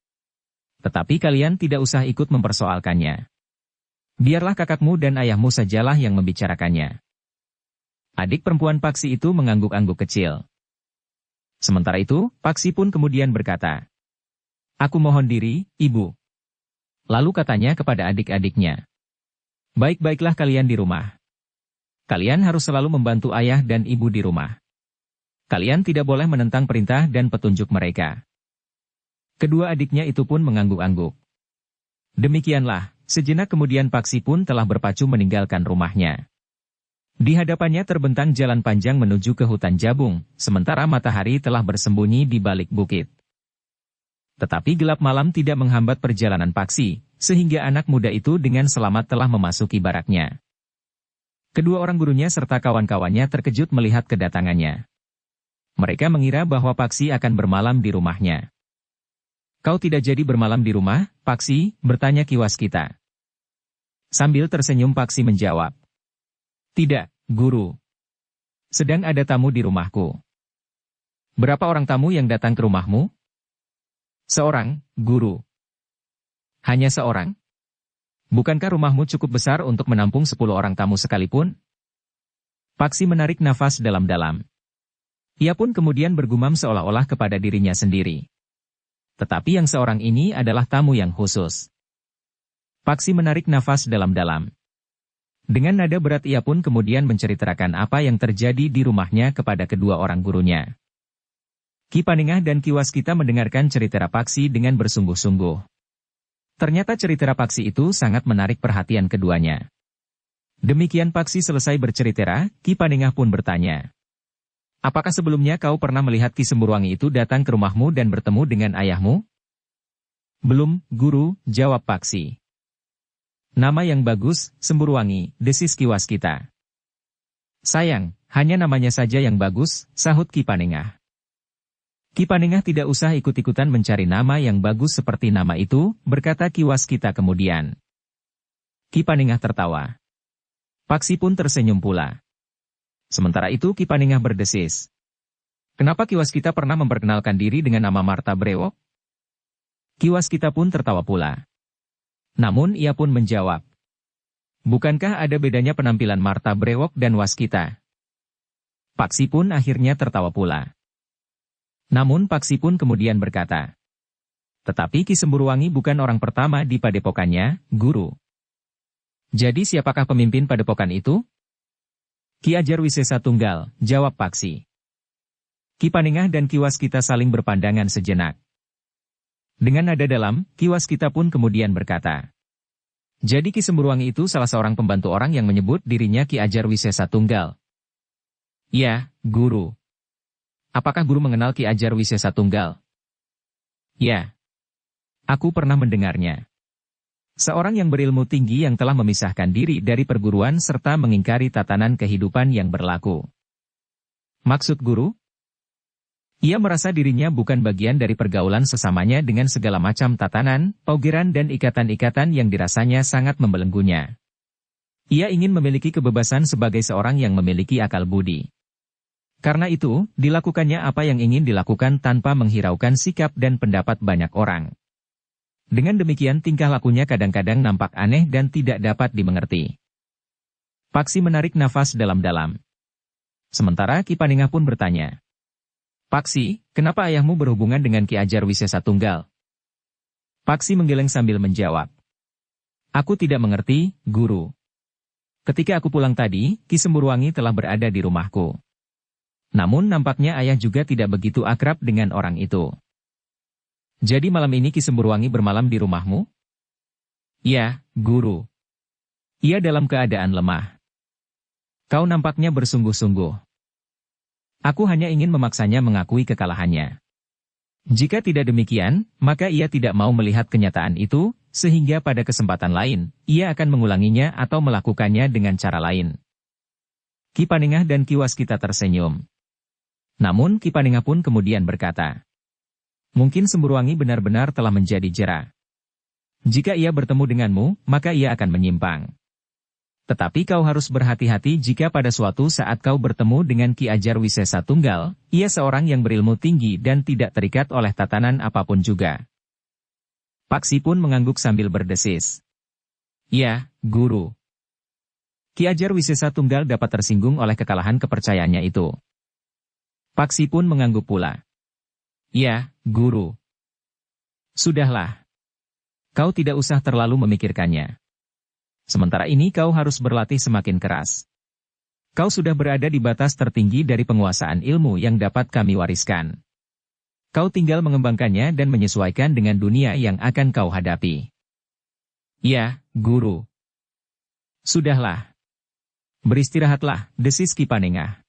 tetapi kalian tidak usah ikut mempersoalkannya. Biarlah kakakmu dan ayahmu sajalah yang membicarakannya. Adik perempuan Paksi itu mengangguk-angguk kecil. Sementara itu, Paksi pun kemudian berkata, aku mohon diri, Ibu. Lalu katanya kepada adik-adiknya, baik-baiklah kalian di rumah. Kalian harus selalu membantu ayah dan ibu di rumah. Kalian tidak boleh menentang perintah dan petunjuk mereka. Kedua adiknya itu pun mengangguk-angguk. Demikianlah. Sejenak kemudian Paksi pun telah berpacu meninggalkan rumahnya. Di hadapannya terbentang jalan panjang menuju ke hutan Jabung, sementara matahari telah bersembunyi di balik bukit. Tetapi gelap malam tidak menghambat perjalanan Paksi, sehingga anak muda itu dengan selamat telah memasuki baraknya. Kedua orang gurunya serta kawan-kawannya terkejut melihat kedatangannya. Mereka mengira bahwa Paksi akan bermalam di rumahnya. Kau tidak jadi bermalam di rumah, Paksi? Bertanya Ki Waskita. Sambil tersenyum Paksi menjawab. Tidak, Guru. Sedang ada tamu di rumahku. Berapa orang tamu yang datang ke rumahmu? Seorang, Guru. Hanya seorang? Bukankah rumahmu cukup besar untuk menampung 10 orang tamu sekalipun? Paksi menarik nafas dalam-dalam. Ia pun kemudian bergumam seolah-olah kepada dirinya sendiri. Tetapi yang seorang ini adalah tamu yang khusus. Paksi menarik nafas dalam-dalam. Dengan nada berat ia pun kemudian menceritakan apa yang terjadi di rumahnya kepada kedua orang gurunya. Ki Panengah dan Ki Waskita mendengarkan cerita Paksi dengan bersungguh-sungguh. Ternyata cerita Paksi itu sangat menarik perhatian keduanya. Demikian Paksi selesai bercerita, Ki Panengah pun bertanya. Apakah sebelumnya kau pernah melihat Ki Semburwangi itu datang ke rumahmu dan bertemu dengan ayahmu? Belum, Guru, jawab Paksi. Nama yang bagus, Semburwangi, desis Ki Waskita. Sayang, hanya namanya saja yang bagus, sahut Ki Panengah. Ki Panengah tidak usah ikut-ikutan mencari nama yang bagus seperti nama itu, berkata Ki Waskita kemudian. Ki Panengah tertawa. Paksi pun tersenyum pula. Sementara itu Ki Panengah berdesis. Kenapa Ki Waskita pernah memperkenalkan diri dengan nama Marta Brewok? Ki Waskita pun tertawa pula. Namun ia pun menjawab. Bukankah ada bedanya penampilan Marta Brewok dan Waskita? Paksi pun akhirnya tertawa pula. Namun Paksi pun kemudian berkata, "Tetapi Ki Semburuwangi bukan orang pertama di padepokannya, Guru." "Jadi siapakah pemimpin padepokan itu?" "Ki Ajar Wisesa Tunggal," jawab Paksi. Ki Panengah dan Ki Waskita saling berpandangan sejenak. Dengan nada dalam, Ki Waskita pun kemudian berkata, "Jadi Ki Semburuwangi itu salah seorang pembantu orang yang menyebut dirinya Ki Ajar Wisesa Tunggal?" "Ya, Guru." "Apakah Guru mengenal Ki Ajar Wisesa Tunggal?" "Ya. Aku pernah mendengarnya. Seorang yang berilmu tinggi yang telah memisahkan diri dari perguruan serta mengingkari tatanan kehidupan yang berlaku." "Maksud Guru?" "Ia merasa dirinya bukan bagian dari pergaulan sesamanya dengan segala macam tatanan, paugeran dan ikatan-ikatan yang dirasanya sangat membelenggunya. Ia ingin memiliki kebebasan sebagai seorang yang memiliki akal budi. Karena itu, dilakukannya apa yang ingin dilakukan tanpa menghiraukan sikap dan pendapat banyak orang. Dengan demikian tingkah lakunya kadang-kadang nampak aneh dan tidak dapat dimengerti." Paksi menarik nafas dalam-dalam. Sementara Ki Panengah pun bertanya, "Paksi, kenapa ayahmu berhubungan dengan Ki Ajar Wisesa Tunggal?" Paksi menggeleng sambil menjawab, "Aku tidak mengerti, Guru. Ketika aku pulang tadi, Ki Semburuwangi telah berada di rumahku. Namun nampaknya ayah juga tidak begitu akrab dengan orang itu." "Jadi malam ini Ki Semburuwangi bermalam di rumahmu?" "Ya, Guru. Ia dalam keadaan lemah." "Kau nampaknya bersungguh-sungguh." "Aku hanya ingin memaksanya mengakui kekalahannya. Jika tidak demikian, maka ia tidak mau melihat kenyataan itu, sehingga pada kesempatan lain, ia akan mengulanginya atau melakukannya dengan cara lain." Ki Panengah dan Ki Waskita tersenyum. Namun Ki Panengah pun kemudian berkata, "Mungkin Semburuwangi benar-benar telah menjadi jera. Jika ia bertemu denganmu, maka ia akan menyimpang. Tetapi kau harus berhati-hati jika pada suatu saat kau bertemu dengan Ki Ajar Wisesa Tunggal, ia seorang yang berilmu tinggi dan tidak terikat oleh tatanan apapun juga." Paksi pun mengangguk sambil berdesis. "Ya, Guru." Ki Ajar Wisesa Tunggal dapat tersinggung oleh kekalahan kepercayaannya itu. Paksi pun mengangguk pula. "Ya, Guru." "Sudahlah. Kau tidak usah terlalu memikirkannya. Sementara ini kau harus berlatih semakin keras. Kau sudah berada di batas tertinggi dari penguasaan ilmu yang dapat kami wariskan. Kau tinggal mengembangkannya dan menyesuaikan dengan dunia yang akan kau hadapi." "Ya, Guru." "Sudahlah. Beristirahatlah," desis Ki Panengah.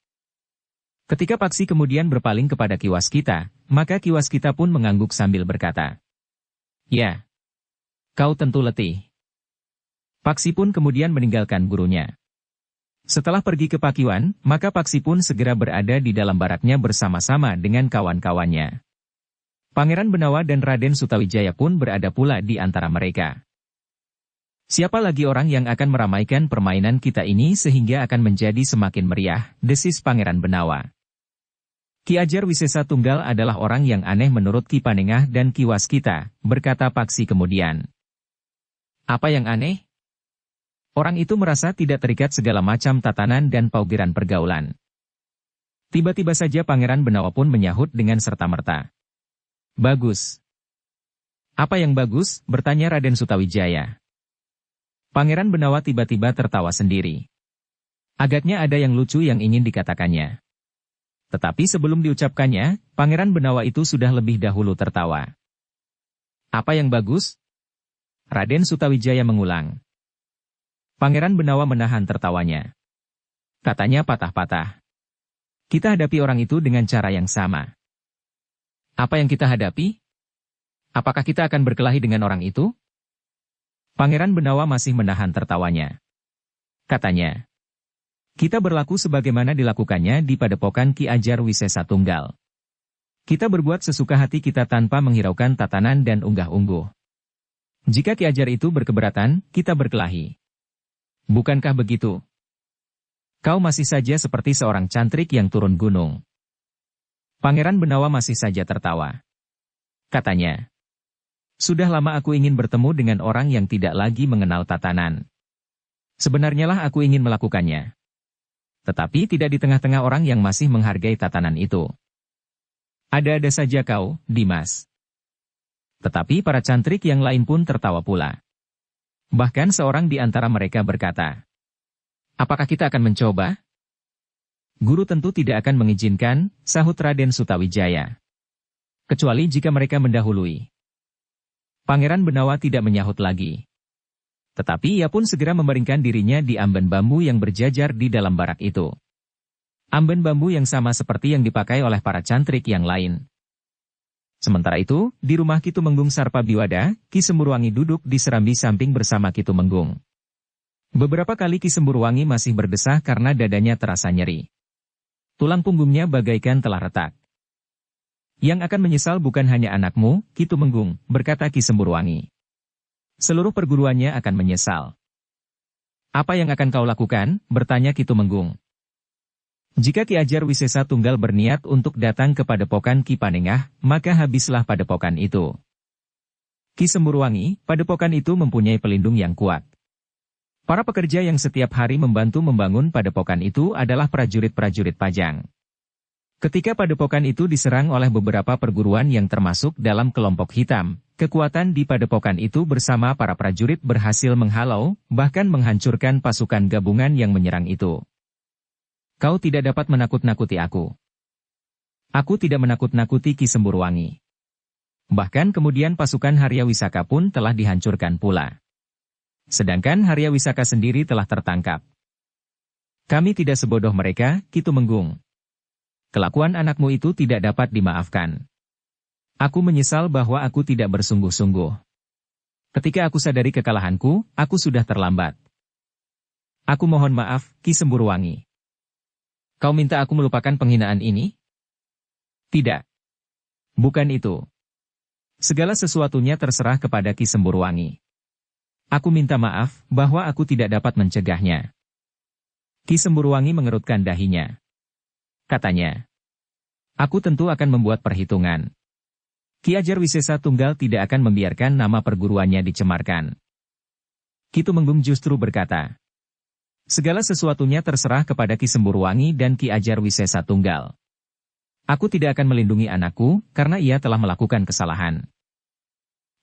Ketika Paksi kemudian berpaling kepada Ki Waskita, maka Ki Waskita pun mengangguk sambil berkata, "Ya. Kau tentu letih." Paksi pun kemudian meninggalkan gurunya. Setelah pergi ke Pakiwan, maka Paksi pun segera berada di dalam baraknya bersama-sama dengan kawan-kawannya. Pangeran Benawa dan Raden Sutawijaya pun berada pula di antara mereka. "Siapa lagi orang yang akan meramaikan permainan kita ini sehingga akan menjadi semakin meriah?" desis Pangeran Benawa. "Ki Ajar Wisesa Tunggal adalah orang yang aneh menurut Ki Panengah dan Ki Waskita," berkata Paksi kemudian. "Apa yang aneh?" "Orang itu merasa tidak terikat segala macam tatanan dan paugeran pergaulan." Tiba-tiba saja Pangeran Benawa pun menyahut dengan serta-merta. "Bagus." "Apa yang bagus?" bertanya Raden Sutawijaya. Pangeran Benawa tiba-tiba tertawa sendiri. Agaknya ada yang lucu yang ingin dikatakannya. Tetapi sebelum diucapkannya, Pangeran Benawa itu sudah lebih dahulu tertawa. "Apa yang bagus?" Raden Sutawijaya mengulang. Pangeran Benawa menahan tertawanya. Katanya patah-patah, "Kita hadapi orang itu dengan cara yang sama." "Apa yang kita hadapi? Apakah kita akan berkelahi dengan orang itu?" Pangeran Benawa masih menahan tertawanya. Katanya, "Kita berlaku sebagaimana dilakukannya di padepokan Ki Ajar Wisesa Tunggal. Kita berbuat sesuka hati kita tanpa menghiraukan tatanan dan unggah-ungguh. Jika Ki Ajar itu berkeberatan, kita berkelahi. Bukankah begitu? Kau masih saja seperti seorang cantrik yang turun gunung." Pangeran Benawa masih saja tertawa. Katanya, "Sudah lama aku ingin bertemu dengan orang yang tidak lagi mengenal tatanan. Sebenarnya lah aku ingin melakukannya. Tetapi tidak di tengah-tengah orang yang masih menghargai tatanan itu. Ada-ada saja kau, Dimas. Tetapi para cantrik yang lain pun tertawa pula. Bahkan seorang di antara mereka berkata, apakah kita akan mencoba? Guru tentu tidak akan mengizinkan, sahut Raden Sutawijaya. Kecuali jika mereka mendahului. Pangeran Benawa tidak menyahut lagi. Tetapi ia pun segera membaringkan dirinya di amben bambu yang berjajar di dalam barak itu. Amben bambu yang sama seperti yang dipakai oleh para cantrik yang lain. Sementara itu, di rumah Ki Tumenggung Sarpabiwada, Ki Semburwangi duduk di serambi samping bersama Ki Tumenggung. Beberapa kali Ki Semburwangi masih berdesah karena dadanya terasa nyeri. Tulang punggungnya bagaikan telah retak. Yang akan menyesal bukan hanya anakmu, Ki Tumenggung, berkata Ki Semburwangi. Seluruh perguruannya akan menyesal. Apa yang akan kau lakukan? Bertanya Ki Tumenggung. Jika Ki Ajar Wisesa Tunggal berniat untuk datang ke padepokan Ki Panengah, maka habislah padepokan itu. Ki Semburwangi, padepokan itu mempunyai pelindung yang kuat. Para pekerja yang setiap hari membantu membangun padepokan itu adalah prajurit-prajurit Pajang. Ketika padepokan itu diserang oleh beberapa perguruan yang termasuk dalam kelompok hitam, kekuatan di padepokan itu bersama para prajurit berhasil menghalau, bahkan menghancurkan pasukan gabungan yang menyerang itu. Kau tidak dapat menakut-nakuti aku. Aku tidak menakut-nakuti Ki Semburwangi. Bahkan kemudian pasukan Harya Wisaka pun telah dihancurkan pula. Sedangkan Harya Wisaka sendiri telah tertangkap. Kami tidak sebodoh mereka, Ki Tumenggung. Kelakuan anakmu itu tidak dapat dimaafkan. Aku menyesal bahwa aku tidak bersungguh-sungguh. Ketika aku sadari kekalahanku, aku sudah terlambat. Aku mohon maaf, Ki Semburwangi. Kau minta aku melupakan penghinaan ini? Tidak. Bukan itu. Segala sesuatunya terserah kepada Ki Semburwangi. Aku minta maaf bahwa aku tidak dapat mencegahnya. Ki Semburwangi mengerutkan dahinya. Katanya, aku tentu akan membuat perhitungan. Ki Ajar Wisesa Tunggal tidak akan membiarkan nama perguruannya dicemarkan. Ki Tumenggung justru berkata, segala sesuatunya terserah kepada Ki Semburwangi dan Ki Ajar Wisesa Tunggal. Aku tidak akan melindungi anakku, karena ia telah melakukan kesalahan.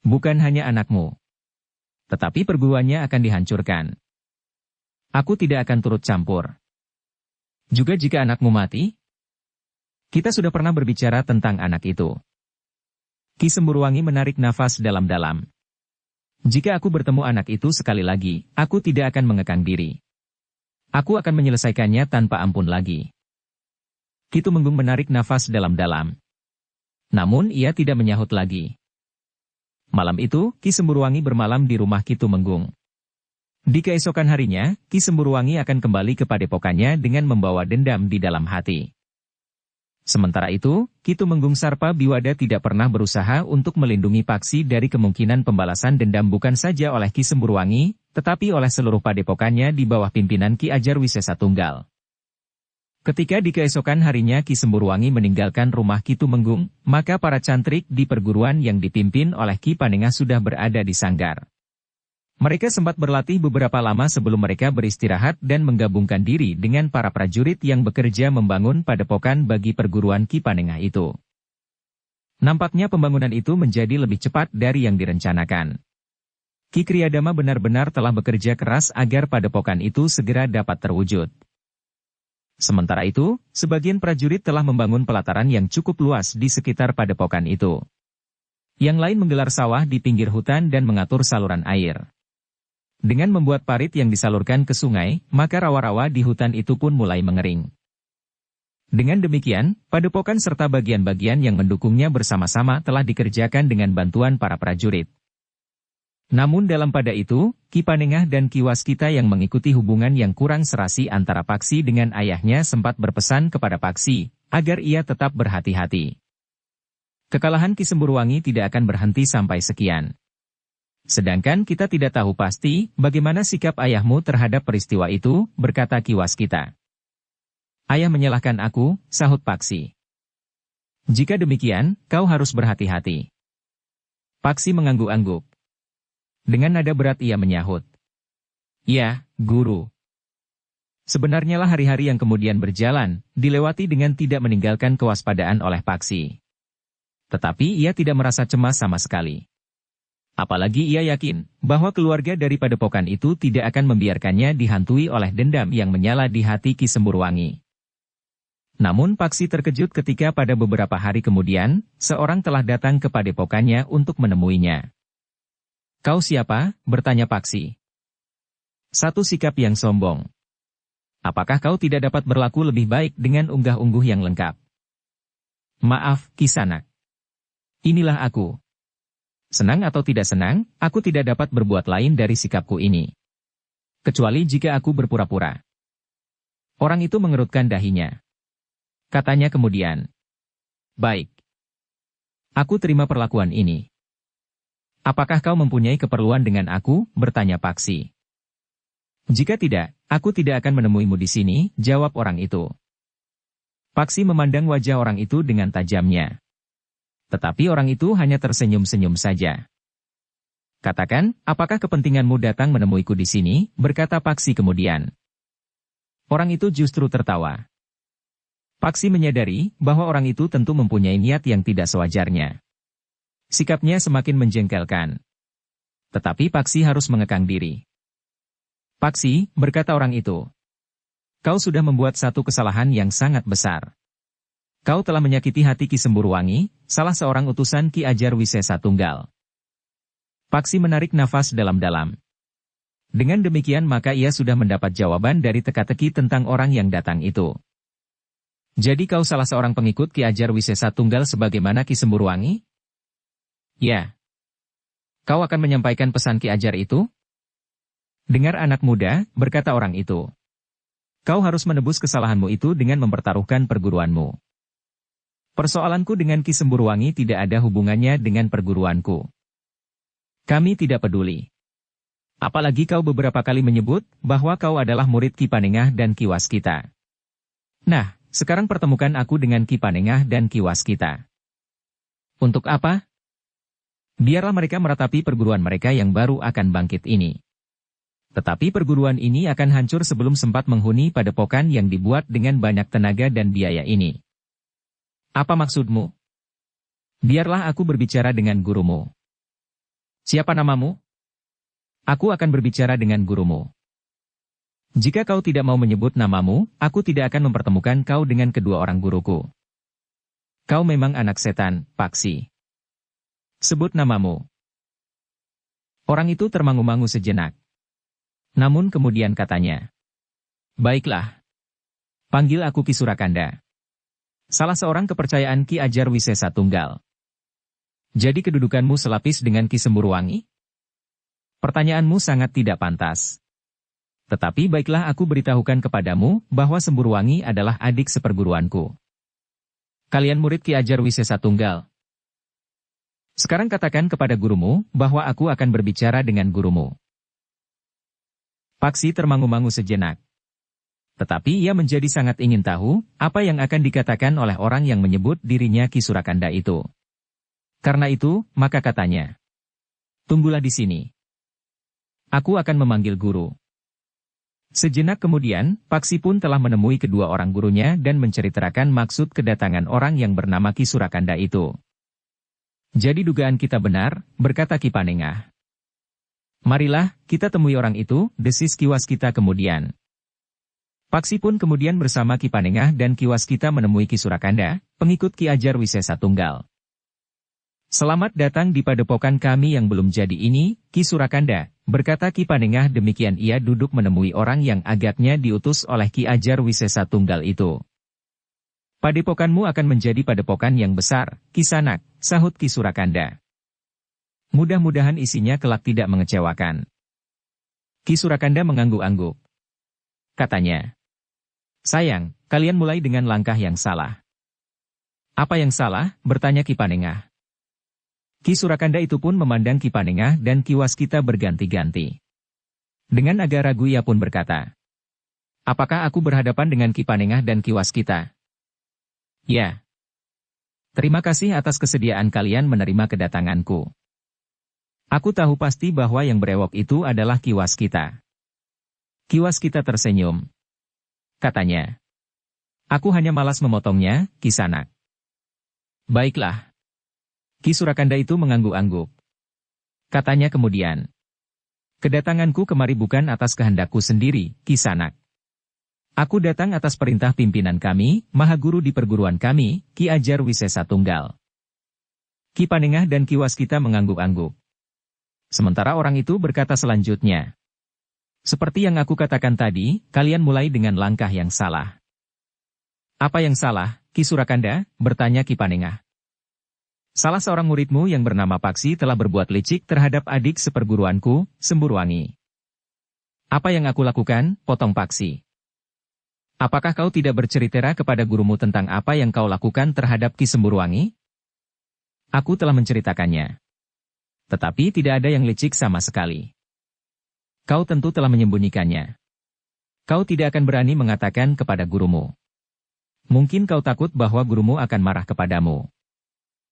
Bukan hanya anakmu. Tetapi perguruannya akan dihancurkan. Aku tidak akan turut campur. Juga jika anakmu mati? Kita sudah pernah berbicara tentang anak itu. Ki Semburwangi menarik nafas dalam-dalam. Jika aku bertemu anak itu sekali lagi, aku tidak akan mengekang diri. Aku akan menyelesaikannya tanpa ampun lagi. Ki Tumenggung menarik nafas dalam-dalam. Namun ia tidak menyahut lagi. Malam itu, Ki Semburwangi bermalam di rumah Ki Tumenggung. Di keesokan harinya, Ki Semburwangi akan kembali ke padepokannya dengan membawa dendam di dalam hati. Sementara itu, Ki Tumenggung Sarpabiwada tidak pernah berusaha untuk melindungi Paksi dari kemungkinan pembalasan dendam bukan saja oleh Ki Semburwangi, tetapi oleh seluruh padepokannya di bawah pimpinan Ki Ajar Wisesa Tunggal. Ketika di keesokan harinya Ki Semburwangi meninggalkan rumah Ki Tumenggung, maka para cantrik di perguruan yang dipimpin oleh Ki Panengah sudah berada di sanggar. Mereka sempat berlatih beberapa lama sebelum mereka beristirahat dan menggabungkan diri dengan para prajurit yang bekerja membangun padepokan bagi perguruan Ki Panengah itu. Nampaknya pembangunan itu menjadi lebih cepat dari yang direncanakan. Ki Kriyadama benar-benar telah bekerja keras agar padepokan itu segera dapat terwujud. Sementara itu, sebagian prajurit telah membangun pelataran yang cukup luas di sekitar padepokan itu. Yang lain menggelar sawah di pinggir hutan dan mengatur saluran air. Dengan membuat parit yang disalurkan ke sungai, maka rawa-rawa di hutan itu pun mulai mengering. Dengan demikian, padepokan serta bagian-bagian yang mendukungnya bersama-sama telah dikerjakan dengan bantuan para prajurit. Namun dalam pada itu, Ki Panengah dan Ki Waskita yang mengikuti hubungan yang kurang serasi antara Paksi dengan ayahnya sempat berpesan kepada Paksi, agar ia tetap berhati-hati. Kekalahan Ki Semburwangi tidak akan berhenti sampai sekian. Sedangkan kita tidak tahu pasti bagaimana sikap ayahmu terhadap peristiwa itu, berkata Ki Waskita. Ayah menyalahkan aku, sahut Paksi. Jika demikian, kau harus berhati-hati. Paksi mengangguk-angguk. Dengan nada berat ia menyahut. Ya, Guru. Sebenarnya lah hari-hari yang kemudian berjalan, dilewati dengan tidak meninggalkan kewaspadaan oleh Paksi. Tetapi ia tidak merasa cemas sama sekali. Apalagi ia yakin bahwa keluarga dari Padepokan itu tidak akan membiarkannya dihantui oleh dendam yang menyala di hati Ki Semburwangi. Namun Paksi terkejut ketika pada beberapa hari kemudian, seorang telah datang ke Padepokannya untuk menemuinya. "Kau siapa?" bertanya Paksi. Satu sikap yang sombong. "Apakah kau tidak dapat berlaku lebih baik dengan unggah-ungguh yang lengkap?" "Maaf, Kisanak. Inilah aku. Senang atau tidak senang, aku tidak dapat berbuat lain dari sikapku ini. Kecuali jika aku berpura-pura." Orang itu mengerutkan dahinya. Katanya kemudian, "Baik. Aku terima perlakuan ini. Apakah kau mempunyai keperluan dengan aku?" bertanya Paksi. "Jika tidak, aku tidak akan menemuimu di sini," jawab orang itu. Paksi memandang wajah orang itu dengan tajamnya. Tetapi orang itu hanya tersenyum-senyum saja. "Katakan, apakah kepentinganmu datang menemuiku di sini?" berkata Paksi kemudian. Orang itu justru tertawa. Paksi menyadari bahwa orang itu tentu mempunyai niat yang tidak sewajarnya. Sikapnya semakin menjengkelkan. Tetapi Paksi harus mengekang diri. "Paksi," berkata orang itu, "kau sudah membuat satu kesalahan yang sangat besar. Kau telah menyakiti hati Ki Semburwangi, salah seorang utusan Ki Ajar Wisesa Tunggal." Paksi menarik nafas dalam-dalam. Dengan demikian maka ia sudah mendapat jawaban dari teka-teki tentang orang yang datang itu. "Jadi kau salah seorang pengikut Ki Ajar Wisesa Tunggal sebagaimana Ki Semburwangi?" "Ya." "Kau akan menyampaikan pesan Ki Ajar itu?" "Dengar anak muda," berkata orang itu. "Kau harus menebus kesalahanmu itu dengan mempertaruhkan perguruanmu. Persoalanku dengan Ki Semburwangi tidak ada hubungannya dengan perguruanku. Kami tidak peduli. Apalagi kau beberapa kali menyebut bahwa kau adalah murid Ki Panengah dan Ki Waskita. Nah, sekarang pertemukan aku dengan Ki Panengah dan Ki Waskita. Untuk apa? Biarlah mereka meratapi perguruan mereka yang baru akan bangkit ini. Tetapi perguruan ini akan hancur sebelum sempat menghuni padepokan yang dibuat dengan banyak tenaga dan biaya ini. Apa maksudmu?" "Biarlah aku berbicara dengan gurumu." "Siapa namamu?" "Aku akan berbicara dengan gurumu. Jika kau tidak mau menyebut namamu, aku tidak akan mempertemukan kau dengan kedua orang guruku." "Kau memang anak setan, Paksi. Sebut namamu." Orang itu termangu-mangu sejenak. Namun kemudian katanya, "Baiklah. Panggil aku Ki Surakanda. Salah seorang kepercayaan Ki Ajar Wisesa Tunggal. Jadi kedudukanmu selapis dengan Ki Semburwangi? Pertanyaanmu sangat tidak pantas. Tetapi baiklah aku beritahukan kepadamu bahwa Semburwangi adalah adik seperguruanku. Kalian murid Ki Ajar Wisesa Tunggal. Sekarang katakan kepada gurumu bahwa aku akan berbicara dengan gurumu." Paksi termangu-mangu sejenak. Tetapi ia menjadi sangat ingin tahu apa yang akan dikatakan oleh orang yang menyebut dirinya Ki Surakanda itu. Karena itu, maka katanya, "Tunggulah di sini. Aku akan memanggil guru." Sejenak kemudian, Paksi pun telah menemui kedua orang gurunya dan menceritakan maksud kedatangan orang yang bernama Ki Surakanda itu. "Jadi dugaan kita benar," berkata Ki Panengah. "Marilah, kita temui orang itu," desis Ki Waskita kemudian. Paksi pun kemudian bersama Ki Panengah dan Ki Waskita menemui Ki Surakanda, pengikut Ki Ajar Wisesa Tunggal. "Selamat datang di padepokan kami yang belum jadi ini, Ki Surakanda," berkata Ki Panengah demikian ia duduk menemui orang yang agaknya diutus oleh Ki Ajar Wisesa Tunggal itu. "Padepokanmu akan menjadi padepokan yang besar, Kisanak," sahut Ki Surakanda. "Mudah-mudahan isinya kelak tidak mengecewakan." Ki Surakanda mengangguk-angguk. Katanya, "Sayang, kalian mulai dengan langkah yang salah." "Apa yang salah?" bertanya Ki Panengah. Ki Surakanda itu pun memandang Ki Panengah dan Ki Waskita berganti-ganti. Dengan agak ragu ia pun berkata, "Apakah aku berhadapan dengan Ki Panengah dan Ki Waskita?" "Ya." "Terima kasih atas kesediaan kalian menerima kedatanganku. Aku tahu pasti bahwa yang berewok itu adalah Ki Waskita." Ki Waskita tersenyum. katanya. Aku hanya malas memotongnya, Kisanak. Baiklah. Ki Surakanda itu mengangguk-angguk. Katanya kemudian. Kedatanganku kemari bukan atas kehendakku sendiri, Kisanak. Aku datang atas perintah pimpinan kami, Mahaguru di perguruan kami, Ki Ajar Wisesa Tunggal. Ki Panengah dan Ki Waskita mengangguk-angguk. Sementara orang itu berkata selanjutnya. Seperti yang aku katakan tadi, kalian mulai dengan langkah yang salah. Apa yang salah, Ki Surakanda? Bertanya Ki Panengah. Salah seorang muridmu yang bernama Paksi telah berbuat licik terhadap adik seperguruanku, Semburuangi. Apa yang aku lakukan? Potong Paksi. Apakah kau tidak bercerita kepada gurumu tentang apa yang kau lakukan terhadap Ki Semburuangi? Aku telah menceritakannya. Tetapi tidak ada yang licik sama sekali. Kau tentu telah menyembunyikannya. Kau tidak akan berani mengatakan kepada gurumu. Mungkin kau takut bahwa gurumu akan marah kepadamu.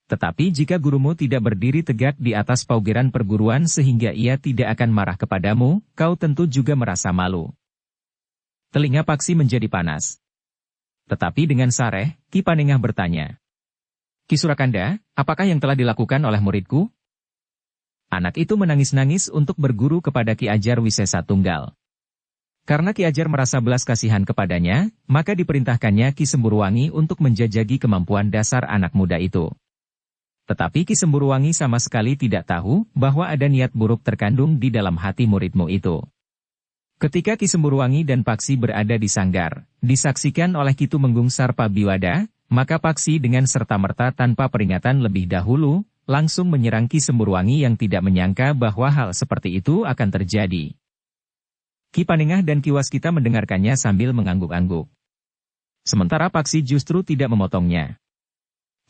Tetapi jika gurumu tidak berdiri tegak di atas paugeran perguruan sehingga ia tidak akan marah kepadamu, kau tentu juga merasa malu. Telinga Paksi menjadi panas. Tetapi dengan sareh, Ki Panengah bertanya. Ki Surakanda, apakah yang telah dilakukan oleh muridku? Anak itu menangis-nangis untuk berguru kepada Ki Ajar Wisesa Tunggal. Karena Ki Ajar merasa belas kasihan kepadanya, maka diperintahkannya Ki Semburuangi untuk menjajaki kemampuan dasar anak muda itu. Tetapi Ki Semburuangi sama sekali tidak tahu bahwa ada niat buruk terkandung di dalam hati muridmu itu. Ketika Ki Semburuangi dan Paksi berada di sanggar, disaksikan oleh Ki Tumenggung Sarpa Biwada, maka Paksi dengan serta-merta tanpa peringatan lebih dahulu, langsung menyerang Ki Semburuangi yang tidak menyangka bahwa hal seperti itu akan terjadi. Ki Panengah dan Ki Waskita mendengarkannya sambil mengangguk-angguk. Sementara Paksi justru tidak memotongnya.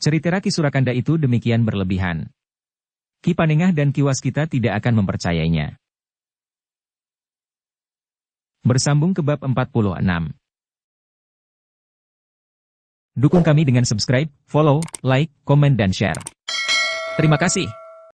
Cerita Ki Surakanda itu demikian berlebihan. Ki Panengah dan Ki Waskita tidak akan mempercayainya. Bersambung ke bab 46. Dukung kami dengan subscribe, follow, like, komen dan share. Terima kasih.